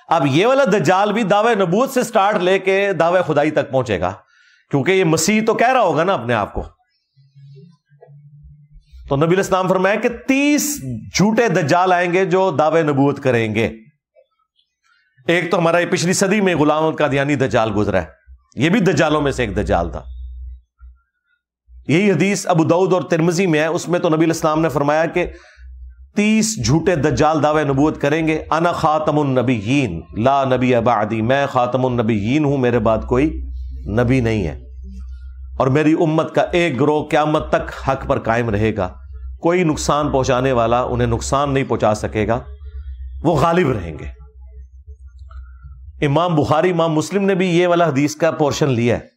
Speaker 1: اب یہ والا دجال بھی دعوی نبوت سے سٹارٹ لے کے دعوی خدائی تک پہنچے گا، کیونکہ یہ مسیح تو کہہ رہا ہوگا نا اپنے آپ کو. تو نبی علیہ السلام فرمایا کہ 30 جھوٹے دجال آئیں گے جو دعوی نبوت کریں گے. ایک تو ہمارا یہ پچھلی صدی میں غلام احمد قادیانی دجال گزرا ہے، یہ بھی دجالوں میں سے ایک دجال تھا. یہی حدیث ابو داؤد اور ترمذی میں ہے. اس میں تو نبی علیہ السلام نے فرمایا کہ 30 جھوٹے دجال دعوے نبوت کریں گے. انا خاتم النبیین لا نبی بعدی، میں خاتم النبیین ہوں، میرے بعد کوئی نبی نہیں ہے. اور میری امت کا ایک گروہ قیامت تک حق پر قائم رہے گا، کوئی نقصان پہنچانے والا انہیں نقصان نہیں پہنچا سکے گا، وہ غالب رہیں گے۔ امام بخاری، امام مسلم نے بھی یہ والا حدیث کا پورشن لیا ہے،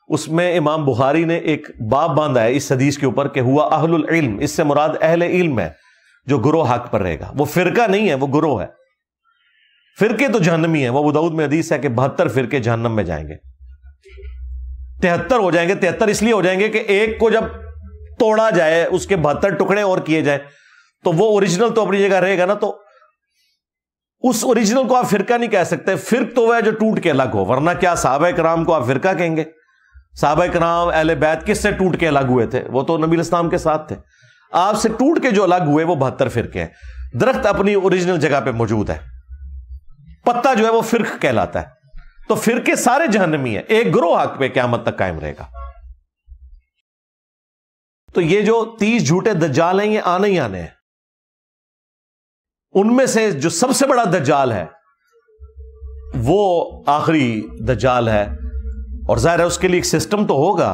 Speaker 1: اس میں امام بخاری نے ایک باب باندھا ہے اس حدیث کے اوپر کہ ہوا اہل العلم، اس سے مراد اہل علم ہے جو گروہ حق پر رہے گا، وہ فرقہ نہیں ہے، وہ گروہ ہے۔ فرقے تو جہنمی ہیں، وہ ابو داؤد میں حدیث ہے کہ 72 فرقے جہنم میں جائیں گے، 73 ہو جائیں گے۔ 73 اس لیے ہو جائیں گے کہ ایک کو جب توڑا جائے، اس کے 72 ٹکڑے اور کیے جائیں تو وہ اوریجنل تو اپنی جگہ رہے گا نا، تو اس اوریجنل کو آپ فرقہ نہیں کہہ سکتے، فرق تو وہ ہے جو ٹوٹ کے الگ ہو، ورنہ کیا صحابہ کرام کو آپ فرقہ کہیں گے؟ صحابہ کرام اہل بیت کس سے ٹوٹ کے الگ ہوئے تھے؟ وہ تو نبی الاسلام کے ساتھ تھے۔ آپ سے ٹوٹ کے جو الگ ہوئے وہ 72 فرقے ہیں۔ درخت اپنی اوریجنل جگہ پہ موجود ہے، پتا جو ہے وہ فرق کہلاتا ہے۔ تو فرقے سارے جہنمی ہیں، ایک گروہ حق پہ قیامت تک قائم رہے گا۔ تو یہ جو 30 جھوٹے دجال ہیں، یہ آنے ہی آنے ہیں۔ ان میں سے جو سب سے بڑا دجال ہے وہ آخری دجال ہے، اور ظاہر ہے اس کے لیے ایک سسٹم تو ہوگا۔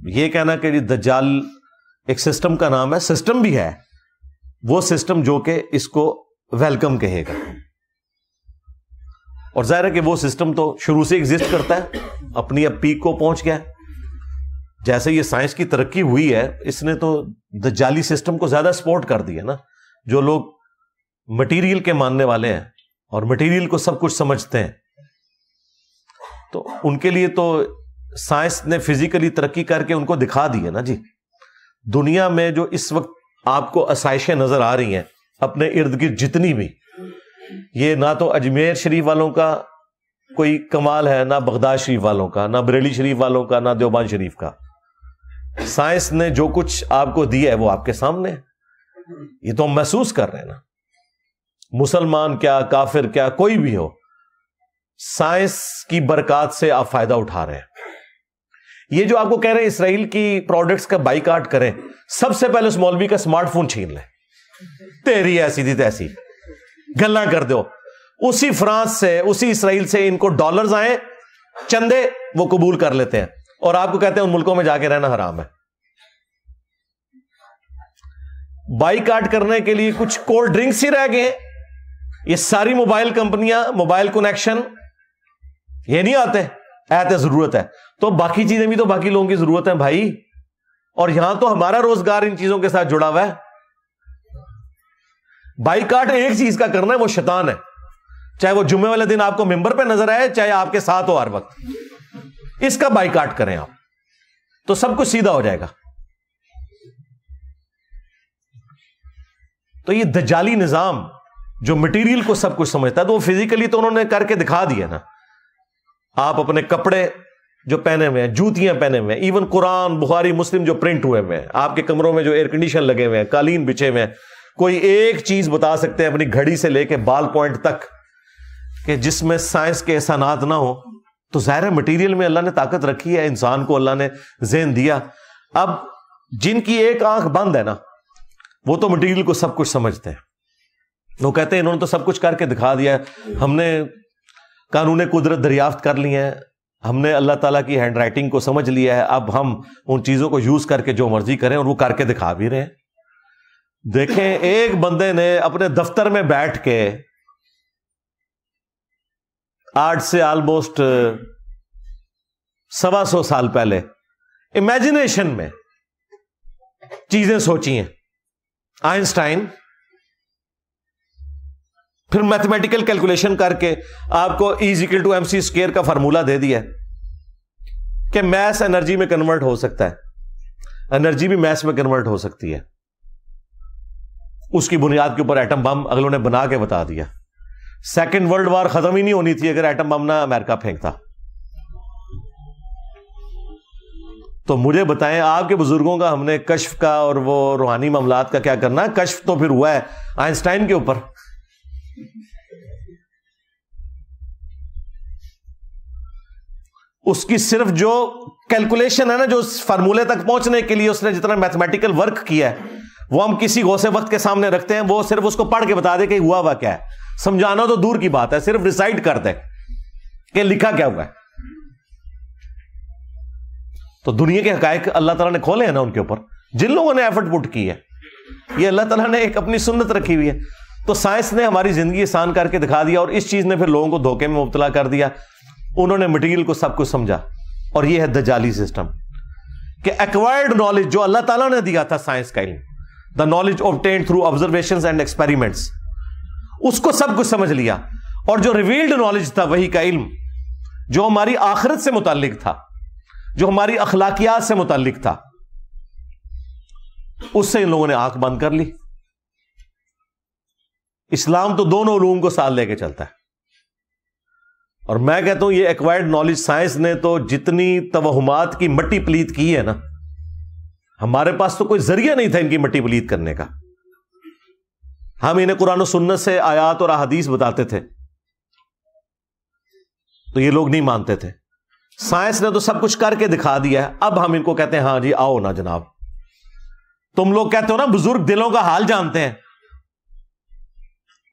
Speaker 1: یہ کہنا کہ یہ دجال ایک سسٹم کا نام ہے، سسٹم بھی ہے، وہ سسٹم جو کہ اس کو ویلکم کہے گا، اور ظاہر ہے کہ وہ سسٹم تو شروع سے ایگزسٹ کرتا ہے، اپنی اب پیک کو پہنچ گیا۔ جیسے یہ سائنس کی ترقی ہوئی ہے، اس نے تو دجالی سسٹم کو زیادہ سپورٹ کر دیا نا۔ جو لوگ مٹیریل کے ماننے والے ہیں اور مٹیریل کو سب کچھ سمجھتے ہیں، تو ان کے لیے تو سائنس نے فزیکلی ترقی کر کے ان کو دکھا دی ہے نا جی۔ دنیا میں جو اس وقت آپ کو آسائشیں نظر آ رہی ہیں اپنے ارد گرد جتنی بھی، یہ نہ تو اجمیر شریف والوں کا کوئی کمال ہے، نہ بغداد شریف والوں کا، نہ بریلی شریف والوں کا، نہ دیوبند شریف کا۔ سائنس نے جو کچھ آپ کو دیا ہے وہ آپ کے سامنے ہے، یہ تو ہم محسوس کر رہے ہیں نا۔ مسلمان کیا، کافر کیا، کوئی بھی ہو، سائنس کی برکات سے آپ فائدہ اٹھا رہے ہیں۔ یہ جو آپ کو کہہ رہے ہیں اسرائیل کی پروڈکٹس کا بائیکاٹ کریں، سب سے پہلے اس مولوی کا اسمارٹ فون چھین لیں، تیری ایسی تھی تیسی گلاں کر دو۔ اسی فرانس سے، اسی اسرائیل سے ان کو ڈالرز آئیں، چندے وہ قبول کر لیتے ہیں، اور آپ کو کہتے ہیں ان ملکوں میں جا کے رہنا حرام ہے۔ بائیکاٹ کرنے کے لیے کچھ کولڈ ڈرنکس ہی رہ گئے ہیں، یہ ساری موبائل کمپنیاں، موبائل کنیکشن یہ نہیں آتے، ایت ضرورت ہے تو باقی چیزیں بھی تو باقی لوگوں کی ضرورت ہے بھائی، اور یہاں تو ہمارا روزگار ان چیزوں کے ساتھ جڑا ہوا ہے۔ بائیکاٹ ایک چیز کا کرنا ہے، وہ شیطان ہے، چاہے وہ جمعے والے دن آپ کو ممبر پہ نظر آئے، چاہے آپ کے ساتھ ہو ہر وقت، اس کا بائیکاٹ کریں آپ تو سب کچھ سیدھا ہو جائے گا۔ تو یہ دجالی نظام جو مٹیریل کو سب کچھ سمجھتا ہے، تو وہ فزیکلی تو انہوں نے کر کے دکھا دیا نا۔ آپ اپنے کپڑے جو پہنے ہوئے ہیں، جوتیاں پہنے ہوئے ہیں، ایون قرآن، بخاری، مسلم جو پرنٹ ہوئے ہوئے ہیں، آپ کے کمروں میں جو ایئر کنڈیشن لگے ہوئے ہیں، قالین بچھے ہوئے ہیں، کوئی ایک چیز بتا سکتے ہیں اپنی گھڑی سے لے کے بال پوائنٹ تک کہ جس میں سائنس کے احسانات نہ ہو؟ تو ظاہر ہے مٹیریل میں اللہ نے طاقت رکھی ہے، انسان کو اللہ نے ذہن دیا۔ اب جن کی ایک آنکھ بند ہے نا، وہ تو مٹیریل کو سب کچھ سمجھتے ہیں، وہ کہتے ہیں انہوں نے تو سب کچھ کر کے دکھا دیا ہے، ہم نے قانون قدرت دریافت کر لی ہے، ہم نے اللہ تعالیٰ کی ہینڈ رائٹنگ کو سمجھ لیا ہے، اب ہم ان چیزوں کو یوز کر کے جو مرضی کریں، اور وہ کر کے دکھا بھی رہے ہیں۔ دیکھیں ایک بندے نے اپنے دفتر میں بیٹھ کے آج سے آلموسٹ 125 سال پہلے امیجنیشن میں چیزیں سوچی ہیں، آئنسٹائن، پھر میتھمیٹیکل کیلکولیشن کر کے آپ کو E=mc² کا فارمولا دے دیا کہ میس انرجی میں کنورٹ ہو سکتا ہے، انرجی بھی میس میں کنورٹ ہو سکتی ہے۔ اس کی بنیاد کے اوپر ایٹم بم اگلوں نے بنا کے بتا دیا۔ سیکنڈ ورلڈ وار ختم ہی نہیں ہونی تھی اگر ایٹم بم نہ امریکہ پھینکتا۔ تو مجھے بتائیں آپ کے بزرگوں کا ہم نے کشف کا اور وہ روحانی معاملات کا کیا کرنا ہے؟ کشف تو پھر ہوا ہے آئنسٹائن کے اوپر۔ اس کی صرف جو کیلکولیشن ہے نا، جو اس فارمولے تک پہنچنے کے لیے اس نے جتنا میتھمیٹیکل ورک کیا ہے، وہ ہم کسی غوث وقت کے سامنے رکھتے ہیں، وہ صرف اس کو پڑھ کے بتا دے کہ ہوا ہوا کیا ہے۔ سمجھانا تو دور کی بات ہے، صرف ریسائٹ کر دے کہ لکھا کیا ہوا ہے۔ تو دنیا کے حقائق اللہ تعالیٰ نے کھولے ہیں نا ان کے اوپر، جن لوگوں نے ایفرٹ پٹ کی ہے۔ یہ اللہ تعالیٰ نے ایک اپنی سنت رکھی ہوئی ہے. تو سائنس نے ہماری زندگی آسان کر کے دکھا دیا, اور اس چیز نے پھر لوگوں کو دھوکے میں مبتلا کر دیا. انہوں نے مٹیریل کو سب کچھ سمجھا, اور یہ ہے دجالی سسٹم کہ ایکوائرڈ نالج جو اللہ تعالیٰ نے دیا تھا, سائنس کا علم, the knowledge obtained through observations and experiments, اس کو سب کچھ سمجھ لیا. اور جو ریویلڈ نالج تھا, وہی کا علم, جو ہماری آخرت سے متعلق تھا, جو ہماری اخلاقیات سے متعلق تھا, اس سے ان لوگوں نے آنکھ بند کر لی. اسلام تو دونوں علوم کو ساتھ لے کے چلتا ہے. اور میں کہتا ہوں یہ ایکوائرڈ نالج سائنس نے تو جتنی توہمات کی مٹی پلیت کی ہے نا, ہمارے پاس تو کوئی ذریعہ نہیں تھا ان کی مٹی پلیت کرنے کا. ہم انہیں قرآن و سنت سے آیات اور احادیث بتاتے تھے, تو یہ لوگ نہیں مانتے تھے. سائنس نے تو سب کچھ کر کے دکھا دیا ہے. اب ہم ان کو کہتے ہیں ہاں جی آؤ نا جناب. تم لوگ کہتے ہو نا بزرگ دلوں کا حال جانتے ہیں,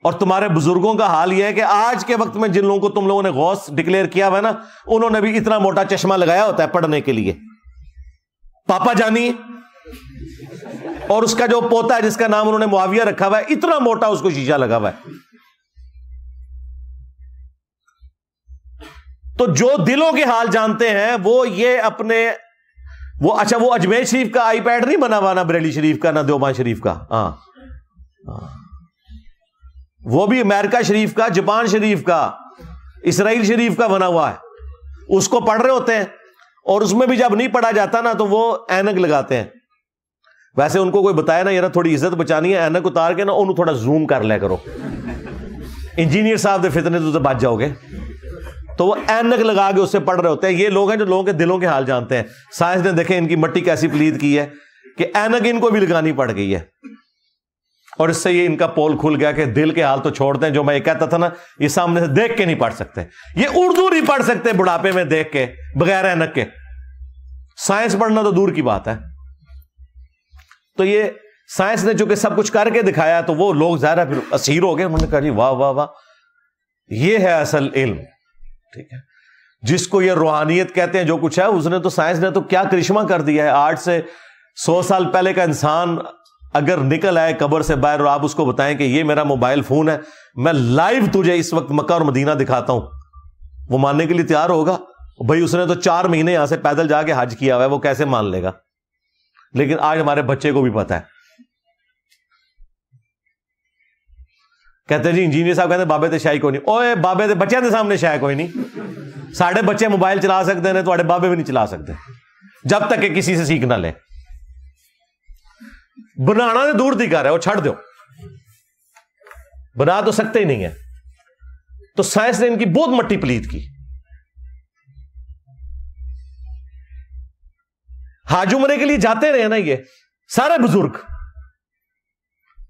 Speaker 1: اور تمہارے بزرگوں کا حال یہ ہے کہ آج کے وقت میں جن لوگوں کو تم لوگوں نے غوث ڈکلیئر کیا ہوا ہے نا, انہوں نے بھی اتنا موٹا چشمہ لگایا ہوتا ہے پڑھنے کے لیے. پاپا جانی اور اس کا جو پوتا ہے جس کا نام انہوں نے معاویہ رکھا ہوا ہے, اتنا موٹا اس کو شیشہ لگا ہوا ہے. تو جو دلوں کے حال جانتے ہیں وہ یہ اپنے وہ اچھا وہ اجمیر شریف کا آئی پیڈ نہیں بنا ہوا, نہ بریلی شریف کا, نہ دیوبند شریف کا, وہ بھی امریکہ شریف کا, جاپان شریف کا, اسرائیل شریف کا بنا ہوا ہے. اس کو پڑھ رہے ہوتے ہیں, اور اس میں بھی جب نہیں پڑھا جاتا نا تو وہ اینک لگاتے ہیں. ویسے ان کو کوئی بتایا نا یار تھوڑی عزت بچانی ہے, اینک اتار کے نا انہوں تھوڑا زوم کر لیا کرو, انجینئر صاحب دے فتنے تو بچ جاؤ گے. تو وہ اینک لگا کے اس سے پڑھ رہے ہوتے ہیں. یہ لوگ ہیں جو لوگوں کے دلوں کے حال جانتے ہیں. سائنس نے دیکھیں ان کی مٹی کیسی پلید کی ہے کہ اینک ان کو بھی لگانی پڑ گئی ہے, اور اس سے یہ ان کا پول کھل گیا کہ دل کے حال تو چھوڑ دیں. جو میں یہ کہتا تھا نا, یہ سامنے سے دیکھ کے نہیں پڑھ سکتے, یہ اردو نہیں پڑھ سکتے بڑھاپے میں دیکھ کے بغیر اینک کے. سائنس پڑھنا تو دور کی بات ہے. تو یہ سائنس نے چونکہ سب کچھ کر کے دکھایا, تو وہ لوگ ظاہر پھر اسیر ہو گئے. انہوں نے کہا جی واہ واہ واہ, یہ ہے اصل علم. ٹھیک ہے, جس کو یہ روحانیت کہتے ہیں جو کچھ ہے, اس نے تو سائنس نے تو کیا کرشمہ کر دیا ہے. آج سے 100 سال پہلے کا انسان اگر نکل آئے قبر سے باہر اور آپ اس کو بتائیں کہ یہ میرا موبائل فون ہے, میں لائیو تجھے اس وقت مکہ اور مدینہ دکھاتا ہوں, وہ ماننے کے لیے تیار ہوگا؟ بھائی اس نے تو 4 مہینے یہاں سے پیدل جا کے حج کیا ہوا ہے, وہ کیسے مان لے گا؟ لیکن آج ہمارے بچے کو بھی پتا ہے. کہتے ہیں جی انجینئر صاحب کہتے ہیں بابے تے شاہی کوئی نہیں. اوے بابے تے بچے کے سامنے شاہ کوئی نہیں. ساڑھے بچے موبائل چلا سکتے ہیں, تھوڑے بابے بھی نہیں چلا سکتے جب تک کہ کسی سے سیکھ نہ لے. بنانا تو دور دی کر ہے, وہ چھڑ دو, بنا تو سکتے ہی نہیں ہے. تو سائنس نے ان کی بہت مٹی پلیت کی. حج عمرے کے لیے جاتے رہے نا یہ سارے بزرگ.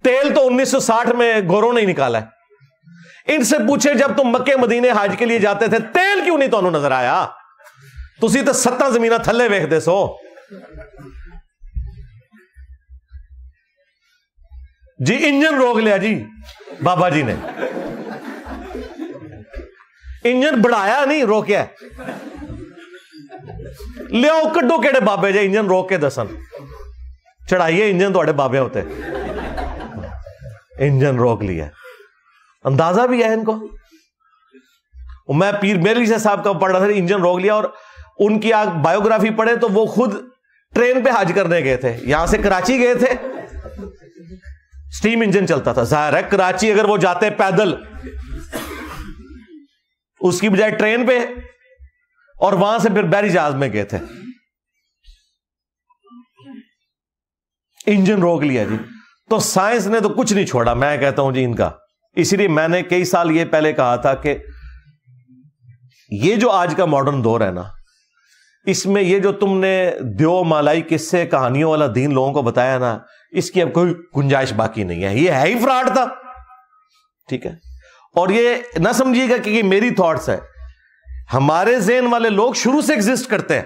Speaker 1: تیل تو 1960 میں گوروں نے ہی نکالا ہے. ان سے پوچھے جب تم مکے مدینے حج کے لیے جاتے تھے تیل کیوں نہیں تمہیں نظر آیا؟ تسی تو 7 زمیناں تھلے ویکھدے سو. جی انجن روک لیا جی بابا جی نے, انجن بڑھایا نہیں روکیا. لو کڈو کہڑے بابے جے انجن روک کے دسن, چڑھائیے انجن تھوڑے بابے ہوتے. انجن روک لیا, اندازہ بھی ہے ان کو. میں پیر میری صاحب کا پڑھ رہا تھا, انجن روک لیا. اور ان کی آپ بایوگرافی پڑھے تو وہ خود ٹرین پہ حج کرنے گئے تھے, یہاں سے کراچی گئے تھے, سٹیم انجن چلتا تھا. ظاہر ہے کراچی اگر وہ جاتے پیدل اس کی بجائے ٹرین پہ, اور وہاں سے پھر بحری جہاز میں گئے تھے. انجن روک لیا جی. تو سائنس نے تو کچھ نہیں چھوڑا, میں کہتا ہوں جی ان کا. اسی لیے میں نے کئی سال یہ پہلے کہا تھا کہ یہ جو آج کا ماڈرن دور ہے نا, اس میں یہ جو تم نے دیو مالائی قصے کہانیوں والا دین لوگوں کو بتایا نا, اس کی اب کوئی گنجائش باقی نہیں ہے. یہ ہے ہی فراڈ تھا. ٹھیک ہے, اور یہ نہ سمجھیے گا کہ یہ میری تھاٹس ہے. ہمارے ذہن والے لوگ شروع سے ایگزسٹ کرتے ہیں,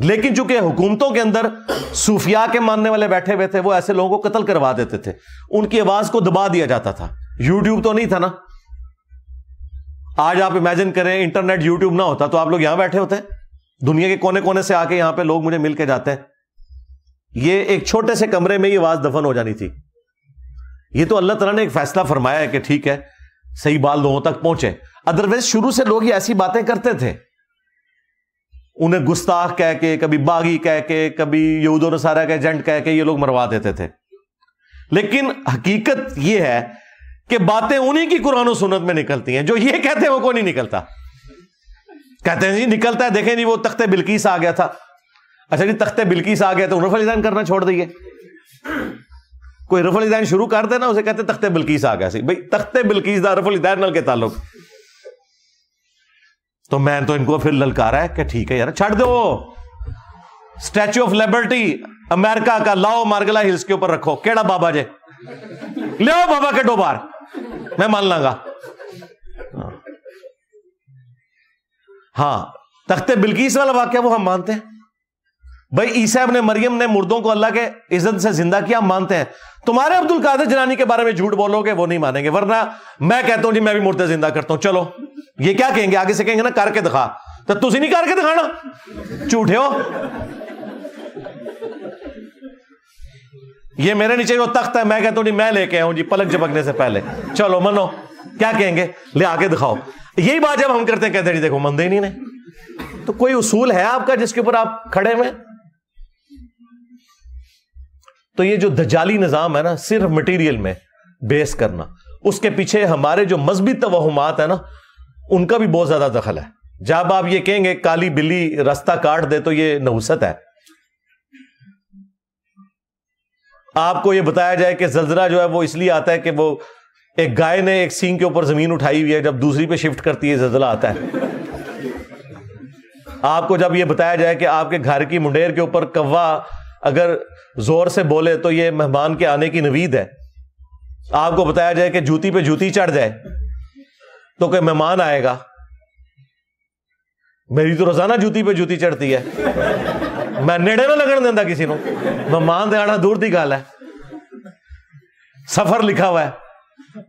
Speaker 1: لیکن چونکہ حکومتوں کے اندر صوفیاء کے ماننے والے بیٹھے ہوئے تھے, وہ ایسے لوگوں کو قتل کروا دیتے تھے. ان کی آواز کو دبا دیا جاتا تھا. یوٹیوب تو نہیں تھا نا. آج آپ امیجن کریں انٹرنیٹ یوٹیوب نہ ہوتا تو آپ لوگ یہاں بیٹھے ہوتے ہیں. دنیا کے کونے کونے سے آ کے یہاں پہ لوگ مجھے مل کے جاتے ہیں. یہ ایک چھوٹے سے کمرے میں یہ آواز دفن ہو جانی تھی. یہ تو اللہ تعالیٰ نے ایک فیصلہ فرمایا ہے کہ ٹھیک ہے صحیح بات لوگوں تک پہنچے. ادروائز شروع سے لوگ یہ ایسی باتیں کرتے تھے, انہیں گستاخ کہہ کے, کبھی باغی کہہ کے, کبھی یہود و نصارہ کے ایجنٹ کہہ کے یہ لوگ مروا دیتے تھے. لیکن حقیقت یہ ہے کہ باتیں انہی کی قرآن و سنت میں نکلتی ہیں. جو یہ کہتے ہیں وہ کوئی نہیں نکلتا. کہتے ہیں جی نکلتا ہے, دیکھیں جی وہ تخت بلقیس آ گیا تھا. اچھا جی تخت بلقیس آ گیا تو رفع الیدین کرنا چھوڑ دیے. کوئی رفع الیدین شروع کر دے نا, اسے کہتے تخت بلقیس آ گیا سی. بھائی تخت بلقیس دا رفع الیدین نال کے تعلق. تو میں تو ان کو پھر للکارا ہے کہ ٹھیک ہے یار چھڑ دو, اسٹیچو آف لبرٹی امریکہ کا لاؤ مارگلا ہلز کے اوپر رکھو. کیڑا بابا جے لے آؤ بابا کے 2 بار, میں مان لاں گا. ہاں تخت بلقیس والا واقعہ وہ ہم مانتے ہیں. بھائی عیسیٰ ابن مریم نے مردوں کو اللہ کے عزت سے زندہ کیا, ہم مانتے ہیں. تمہارے عبد القادر جیلانی کے بارے میں جھوٹ بولو گے وہ نہیں مانیں گے. ورنہ میں کہتا ہوں جی میں بھی مردے زندہ کرتا ہوں, چلو یہ کیا کہیں گے آگے سے کہیں گے نا کر کے دکھا, تو تسی نہیں کر کے دکھانا, جھوٹے ہو. یہ میرے نیچے جو تخت ہے میں کہتا ہوں جی میں لے کے آؤں جی پلک جھپکنے سے پہلے, چلو منو, کیا کہیں گے لے آ کے دکھاؤ. یہی بات جب ہم کرتے ہیں کہتے ہیں جی دیکھو مندے نہیں نے. تو کوئی اصول ہے آپ کا جس کے اوپر آپ کھڑے ہوئے؟ تو یہ جو دجالی نظام ہے نا صرف مٹیریل میں بیس کرنا, اس کے پیچھے ہمارے جو مذہبی توہمات ہیں نا ان کا بھی بہت زیادہ دخل ہے. جب آپ یہ کہیں گے کالی بلی راستہ کاٹ دے تو یہ نحوست ہے. آپ کو یہ بتایا جائے کہ زلزلہ جو ہے وہ اس لیے آتا ہے کہ وہ ایک گائے نے ایک سینگ کے اوپر زمین اٹھائی ہوئی ہے, جب دوسری پہ شفٹ کرتی ہے زلزلہ آتا ہے. آپ کو جب یہ بتایا جائے کہ آپ کے گھر کی منڈیر کے اوپر کوا اگر زور سے بولے تو یہ مہمان کے آنے کی نوید ہے. آپ کو بتایا جائے کہ جوتی پہ جوتی چڑھ جائے تو کہ مہمان آئے گا. میری تو روزانہ جوتی پہ جوتی چڑھتی ہے, میں نیڑے نہ لگن دینا کسی نو. مہمان دے آنا دور دی گل ہے, سفر لکھا ہوا ہے,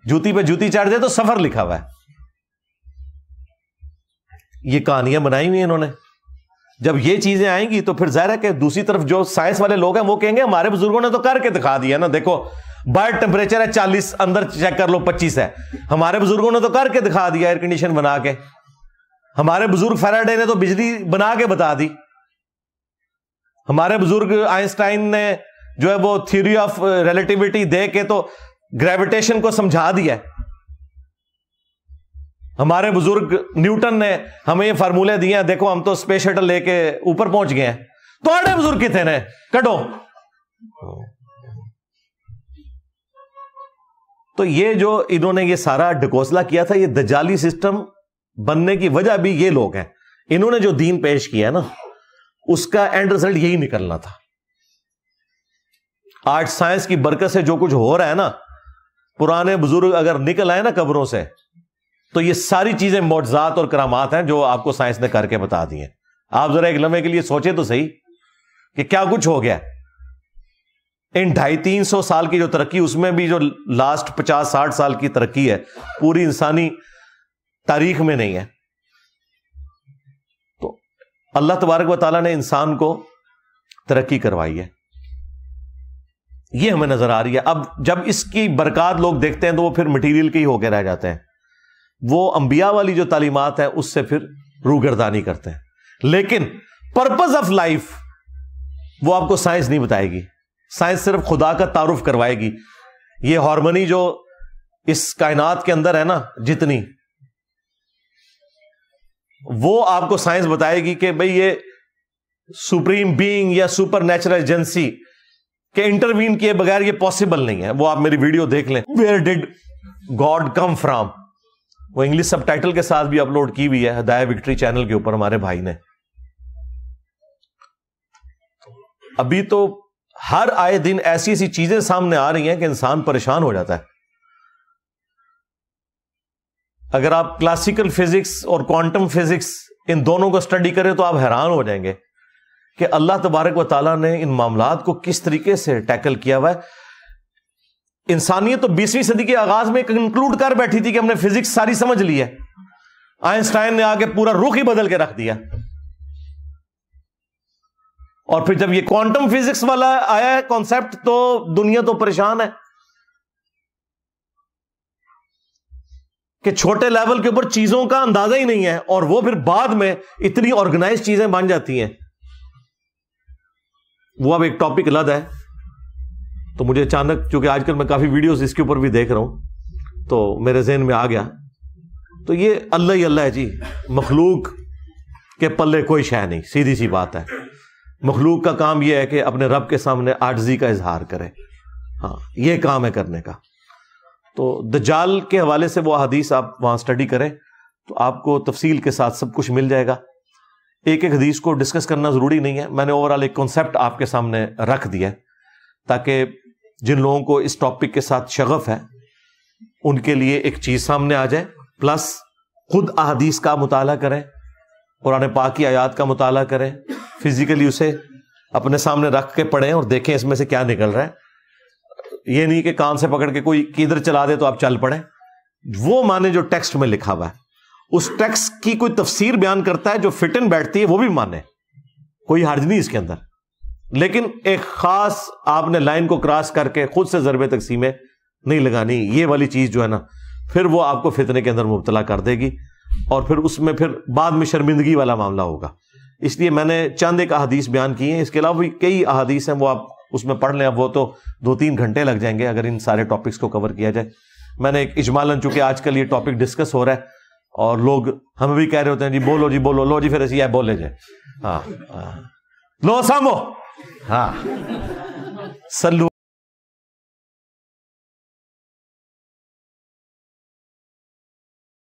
Speaker 1: جوتی پہ جوتی چڑھ جائے تو سفر لکھا ہوا ہے. یہ کہانیاں بنائی ہوئی ہیں انہوں نے. جب یہ چیزیں آئیں گی تو پھر ظاہر ہے کہ دوسری طرف جو سائنس والے لوگ ہیں وہ کہیں گے ہمارے بزرگوں نے تو کر کے دکھا دیا نا, دیکھو باہر ٹیمپریچر ہے 40, اندر چیک کر لو 25 ہے. ہمارے بزرگوں نے تو کر کے دکھا دیا ایئر کنڈیشن بنا کے. ہمارے بزرگ فیراڈے نے تو بجلی بنا کے بتا دی. ہمارے بزرگ آئنسٹائن نے جو ہے وہ تھیوری آف ریلیٹیوٹی دے کے تو گریویٹیشن کو سمجھا دیا. ہمارے بزرگ نیوٹن نے ہمیں یہ فارمولے دیے ہیں, دیکھو ہم تو اسپیس شٹل لے کے اوپر پہنچ گئے ہیں. تو آڑے بزرگ کتنے نے کٹو. تو یہ جو انہوں نے یہ سارا ڈکوسلا کیا تھا, یہ دجالی سسٹم بننے کی وجہ بھی یہ لوگ ہیں. انہوں نے جو دین پیش کیا ہے نا اس کا اینڈ رزلٹ یہی نکلنا تھا. آج سائنس کی برکت سے جو کچھ ہو رہا ہے نا, پرانے بزرگ اگر نکل آئے نا قبروں سے تو یہ ساری چیزیں معجزات اور کرامات ہیں جو آپ کو سائنس نے کر کے بتا دی ہیں. آپ ذرا ایک لمحے کے لیے سوچے تو صحیح کہ کیا کچھ ہو گیا. ان 250-300 سال کی جو ترقی, اس میں بھی جو لاسٹ 50-60 سال کی ترقی ہے پوری انسانی تاریخ میں نہیں ہے. تو اللہ تبارک و تعالیٰ نے انسان کو ترقی کروائی ہے, یہ ہمیں نظر آ رہی ہے. اب جب اس کی برکات لوگ دیکھتے ہیں تو وہ پھر مٹیریل کے ہی ہو کے رہ جاتے ہیں. وہ انبیاء والی جو تعلیمات ہیں اس سے پھر روگردانی کرتے ہیں. لیکن پرپز آف لائف وہ آپ کو سائنس نہیں بتائے گی. سائنس صرف خدا کا تعارف کروائے گی. یہ ہارمونی جو اس کائنات کے اندر ہے نا جتنی, وہ آپ کو سائنس بتائے گی کہ بھئی یہ سپریم بینگ یا سپر نیچرل ایجنسی کے انٹروین کیے بغیر یہ پاسبل نہیں ہے. وہ آپ میری ویڈیو دیکھ لیں, ویئر ڈڈ گاڈ کم فرام, وہ انگلش سب ٹائٹل کے ساتھ بھی اپلوڈ کی ہوئی ہے ہدایہ وکٹری چینل کے اوپر ہمارے بھائی نے. ابھی تو ہر آئے دن ایسی ایسی چیزیں سامنے آ رہی ہیں کہ انسان پریشان ہو جاتا ہے. اگر آپ کلاسیکل فزکس اور کوانٹم فزکس ان دونوں کو اسٹڈی کریں تو آپ حیران ہو جائیں گے کہ اللہ تبارک و تعالیٰ نے ان معاملات کو کس طریقے سے ٹیکل کیا ہوا ہے. انسانیت تو 20ویں صدی کے آغاز میں کنکلوڈ کر بیٹھی تھی کہ ہم نے فزکس ساری سمجھ لی ہے. آئنسٹائن نے آگے پورا رخ ہی بدل کے رکھ دیا. اور پھر جب یہ کوانٹم فزکس والا آیا ہے کانسیپٹ تو دنیا تو پریشان ہے کہ چھوٹے لیول کے اوپر چیزوں کا اندازہ ہی نہیں ہے، اور وہ پھر بعد میں اتنی آرگنائز چیزیں بن جاتی ہیں. وہ اب ایک ٹاپک الگ ہے. تو مجھے اچانک، چونکہ آج کل میں کافی ویڈیوز اس کے اوپر بھی دیکھ رہا ہوں، تو میرے ذہن میں آ گیا. تو یہ اللہ ہی اللہ ہے جی، مخلوق کے پلے کوئی شے نہیں، سیدھی سی بات ہے. مخلوق کا کام یہ ہے کہ اپنے رب کے سامنے عاجزی کا اظہار کرے. ہاں، یہ کام ہے کرنے کا. تو دجال کے حوالے سے وہ حدیث آپ وہاں سٹڈی کریں تو آپ کو تفصیل کے ساتھ سب کچھ مل جائے گا. ایک ایک حدیث کو ڈسکس کرنا ضروری نہیں ہے، میں نے اوورال ایک کانسیپٹ آپ کے سامنے رکھ دیا ہے تاکہ جن لوگوں کو اس ٹاپک کے ساتھ شغف ہے ان کے لیے ایک چیز سامنے آ جائے. پلس خود احادیث کا مطالعہ کریں، قرآن پاک کی آیات کا مطالعہ کریں، فزیکلی اسے اپنے سامنے رکھ کے پڑھیں اور دیکھیں اس میں سے کیا نکل رہا ہے. یہ نہیں کہ کان سے پکڑ کے کوئی کدھر چلا دے تو آپ چل پڑیں. وہ مانے جو ٹیکسٹ میں لکھا ہوا ہے، اس ٹیکسٹ کی کوئی تفسیر بیان کرتا ہے جو فٹ ان بیٹھتی ہے، وہ بھی مانے، کوئی حرج نہیں اس کے اندر. لیکن ایک خاص آپ نے لائن کو کراس کر کے خود سے ضرب تقسیمیں نہیں لگانی. یہ والی چیز جو ہے نا، پھر وہ آپ کو فتنے کے اندر مبتلا کر دے گی اور پھر اس میں پھر بعد میں شرمندگی والا معاملہ ہوگا. اس لیے میں نے چند ایک احادیث بیان کی ہیں، اس کے علاوہ بھی کئی احادیث ہیں، وہ آپ اس میں پڑھ لیں. اب وہ تو 2-3 گھنٹے لگ جائیں گے اگر ان سارے ٹاپکس کو کور کیا جائے. میں نے ایک اجمالاً، چونکہ آج کل یہ ٹاپک ڈسکس ہو رہا ہے اور لوگ ہمیں بھی کہہ رہے ہوتے ہیں جی بولو جی بولو، لو جی پھر ایسی ہے بولے جائے. ہاں لو سامو، ہاں سلو